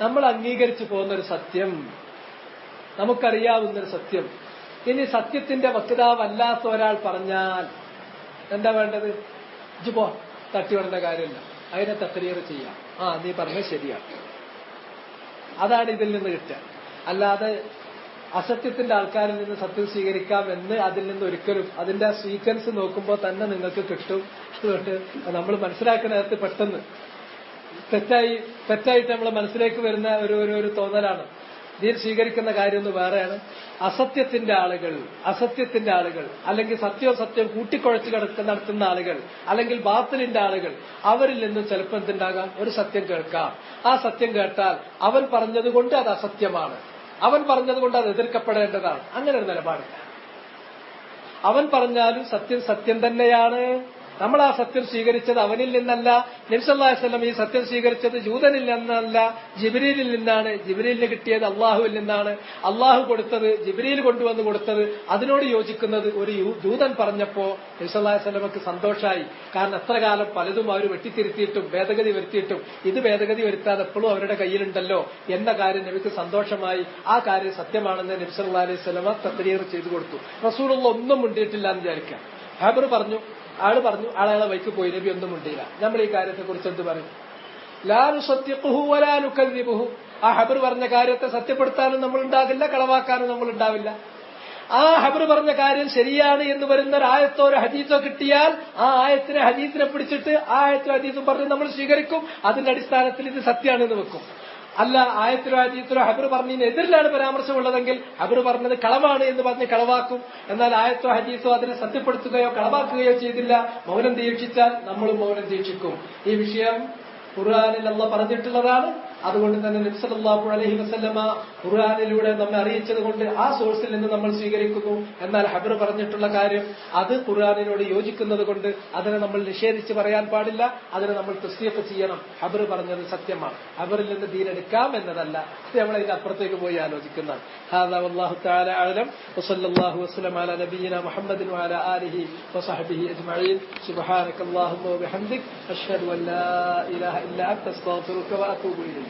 നമ്മൾ അംഗീകരിച്ചു പോകുന്നൊരു സത്യം, നമുക്കറിയാവുന്നൊരു സത്യം, ഇനി സത്യത്തിന്റെ വക്താവല്ലാത്ത ഒരാൾ പറഞ്ഞാൽ എന്താ വേണ്ടത്? ഇജ്ജ് പോ, തട്ടിവിടേണ്ട കാര്യമില്ല, അതിനെ തക്രീർ ചെയ്യാം. നീ പറഞ്ഞത് ശരിയാണ്. അതാണ് ഇതിൽ നിന്ന് കിട്ടുക. അല്ലാതെ അസത്യത്തിന്റെ ആൾക്കാരിൽ നിന്ന് സത്യം സ്വീകരിക്കാം എന്ന് അതിൽ നിന്ന് ഒരിക്കലും, അതിന്റെ സീക്വൻസ് നോക്കുമ്പോൾ തന്നെ നിങ്ങൾക്ക് കിട്ടും. അതുകൊണ്ട് നമ്മൾ മനസ്സിലാക്കുന്നിടത്ത് പെട്ടെന്ന് തെറ്റായിട്ട് നമ്മളെ മനസ്സിലേക്ക് വരുന്ന ഒരു തോന്നലാണ്. ദീൻ സ്വീകരിക്കുന്ന കാര്യമൊന്നും വേറെയാണ്. അസത്യത്തിന്റെ ആളുകൾ അല്ലെങ്കിൽ സത്യം കൂട്ടിക്കുഴച്ച് നടത്തുന്ന ആളുകൾ, അല്ലെങ്കിൽ ബാത്തിലിന്റെ ആളുകൾ, അവരിൽ നിന്നും ചിലപ്പോൾ എന്തുണ്ടാകാം? ഒരു സത്യം കേൾക്കാം. ആ സത്യം കേട്ടാൽ അവൻ പറഞ്ഞതുകൊണ്ട് അത് അസത്യമാണ്, അവൻ പറഞ്ഞതുകൊണ്ട് അത് എതിർക്കപ്പെടേണ്ടതാണ്. അങ്ങനെ ഒരു നിലപാടില്ല. അവൻ പറഞ്ഞാലും സത്യം തന്നെയാണ്. നമ്മൾ ആ സത്യം സ്വീകരിച്ചത് അവനിൽ നിന്നല്ല. നബി സല്ലല്ലാഹു അലൈഹി വസല്ലം ഈ സത്യം സ്വീകരിച്ചത് ജൂതനിൽ നിന്നല്ല, ജിബ്രീലിൽ നിന്നാണ്. ജിബ്രീലിന് കിട്ടിയത് അള്ളാഹുവിൽ നിന്നാണ്. അള്ളാഹു കൊടുത്തത്, ജിബ്രീൽ കൊണ്ടുവന്ന് കൊടുത്തത്, അതിനോട് യോജിക്കുന്നത് ഒരു ജൂതൻ പറഞ്ഞപ്പോ നബി സല്ലല്ലാഹു അലൈഹി വസല്ലമക്ക് സന്തോഷമായി. കാരണം എത്ര കാലം പലതും അവർ വെട്ടിത്തിരുത്തിയിട്ടും ഭേദഗതി വരുത്തിയിട്ടും ഇത് ഭേദഗതി വരുത്താതെ എപ്പോഴും അവരുടെ കയ്യിലുണ്ടല്ലോ എന്ന കാര്യം നബിക്ക് സന്തോഷമായി. ആ കാര്യം സത്യമാണെന്ന് നബി സല്ലല്ലാഹു അലൈഹി വസല്ലമ തഖ്രീർ ചെയ്തു കൊടുത്തു. റസൂലുള്ള ഒന്നും മുണ്ടിയിട്ടില്ല എന്ന് വിചാരിക്കാം. ഹാബർ പറഞ്ഞു, ആളെ വൈക്ക് പോയി, നബി ഒന്നും മുണ്ടിയില്ല. നമ്മൾ ഈ കാര്യത്തെ കുറിച്ച് എന്ത് പറയും? ലാ നുസദ്ദിഖുഹു വലാ നുകദ്ദിബുഹു. ആ ഹബർ പറഞ്ഞ കാര്യത്തെ സത്യപ്പെടുത്താനും നമ്മൾ ഉണ്ടാകില്ല, കളവാക്കാനും നമ്മൾ ഉണ്ടാവില്ല. ആ ഹബർ പറഞ്ഞ കാര്യം ശരിയാണ് എന്ന് വരുന്ന ഒരു ആയത്തോ ഒരു ഹദീസോ കിട്ടിയാൽ ആ ഹദീസിനെ പിടിച്ചിട്ട് ആ ആയത്തും ഹദീസും പറഞ്ഞ് നമ്മൾ സ്വീകരിക്കും. അതിന്റെ അടിസ്ഥാനത്തിൽ ഇത് സത്യമാണെന്ന് വെക്കും. അല്ല, ആയത്തിലോ ഹദീസിലോ ഹബർ പറഞ്ഞതിന് എതിരിലാണ് പരാമർശമുള്ളതെങ്കിൽ ഹബർ പറഞ്ഞത് കളവാണ് എന്ന് പറഞ്ഞ് കളവാക്കും. എന്നാൽ ആയത്തോ ഹദീസോ അതിനെ സത്യപ്പെടുത്തുകയോ കളവാക്കുകയോ ചെയ്തില്ല, മൗനം ദീക്ഷിച്ചാൽ നമ്മളും മൗനം ദീക്ഷിക്കും. ഈ വിഷയം ഖുർആനിൽ അല്ലാഹ് പറഞ്ഞിട്ടുള്ളതാണ്. അതുകൊണ്ട് തന്നെ നബി സല്ലല്ലാഹു അലൈഹി വസല്ലമ ഖുർആനിലൂടെ നമ്മെ അറിയിച്ചത് കൊണ്ട് ആ സോഴ്സിൽ നിന്ന് നമ്മൾ സ്വീകരിക്കുന്നു. എന്നാൽ ഹബർ പറഞ്ഞിട്ടുള്ള കാര്യം അത് ഖുർആനിനോട് യോജിക്കുന്നത് കൊണ്ട് അതിനെ നമ്മൾ നിഷേധിച്ച് പറയാൻ പാടില്ല. അതിനെ നമ്മൾ തസ്ദീഖ് ചെയ്യണം. ഹബർ പറഞ്ഞത് സത്യമാണ്, ഹബറിൽ നിന്ന് ദീൻ എടുക്കാം എന്നതല്ല. അത് നമ്മൾ അതിന്റെ അപ്പുറത്തേക്ക് പോയി ആലോചിക്കുന്നതാണ്. ഹാദാ വല്ലാഹു തആല അഅലം വസല്ലല്ലാഹു വസല്ലമ അലാ നബിയിനാ മുഹമ്മദിൻ വഅലാ ആലിഹി വസഹ്ബിഹി അജ്മഈൻ. സുബ്ഹാനകല്ലാഹുമ്മ വബിഹംദിക അഷ്ഹദു അൻ ലാ ഇലാഹ ഇല്ലാ അൻത അസ്തഗ്ഫിറുക വഅതൂബു ഇലൈക്.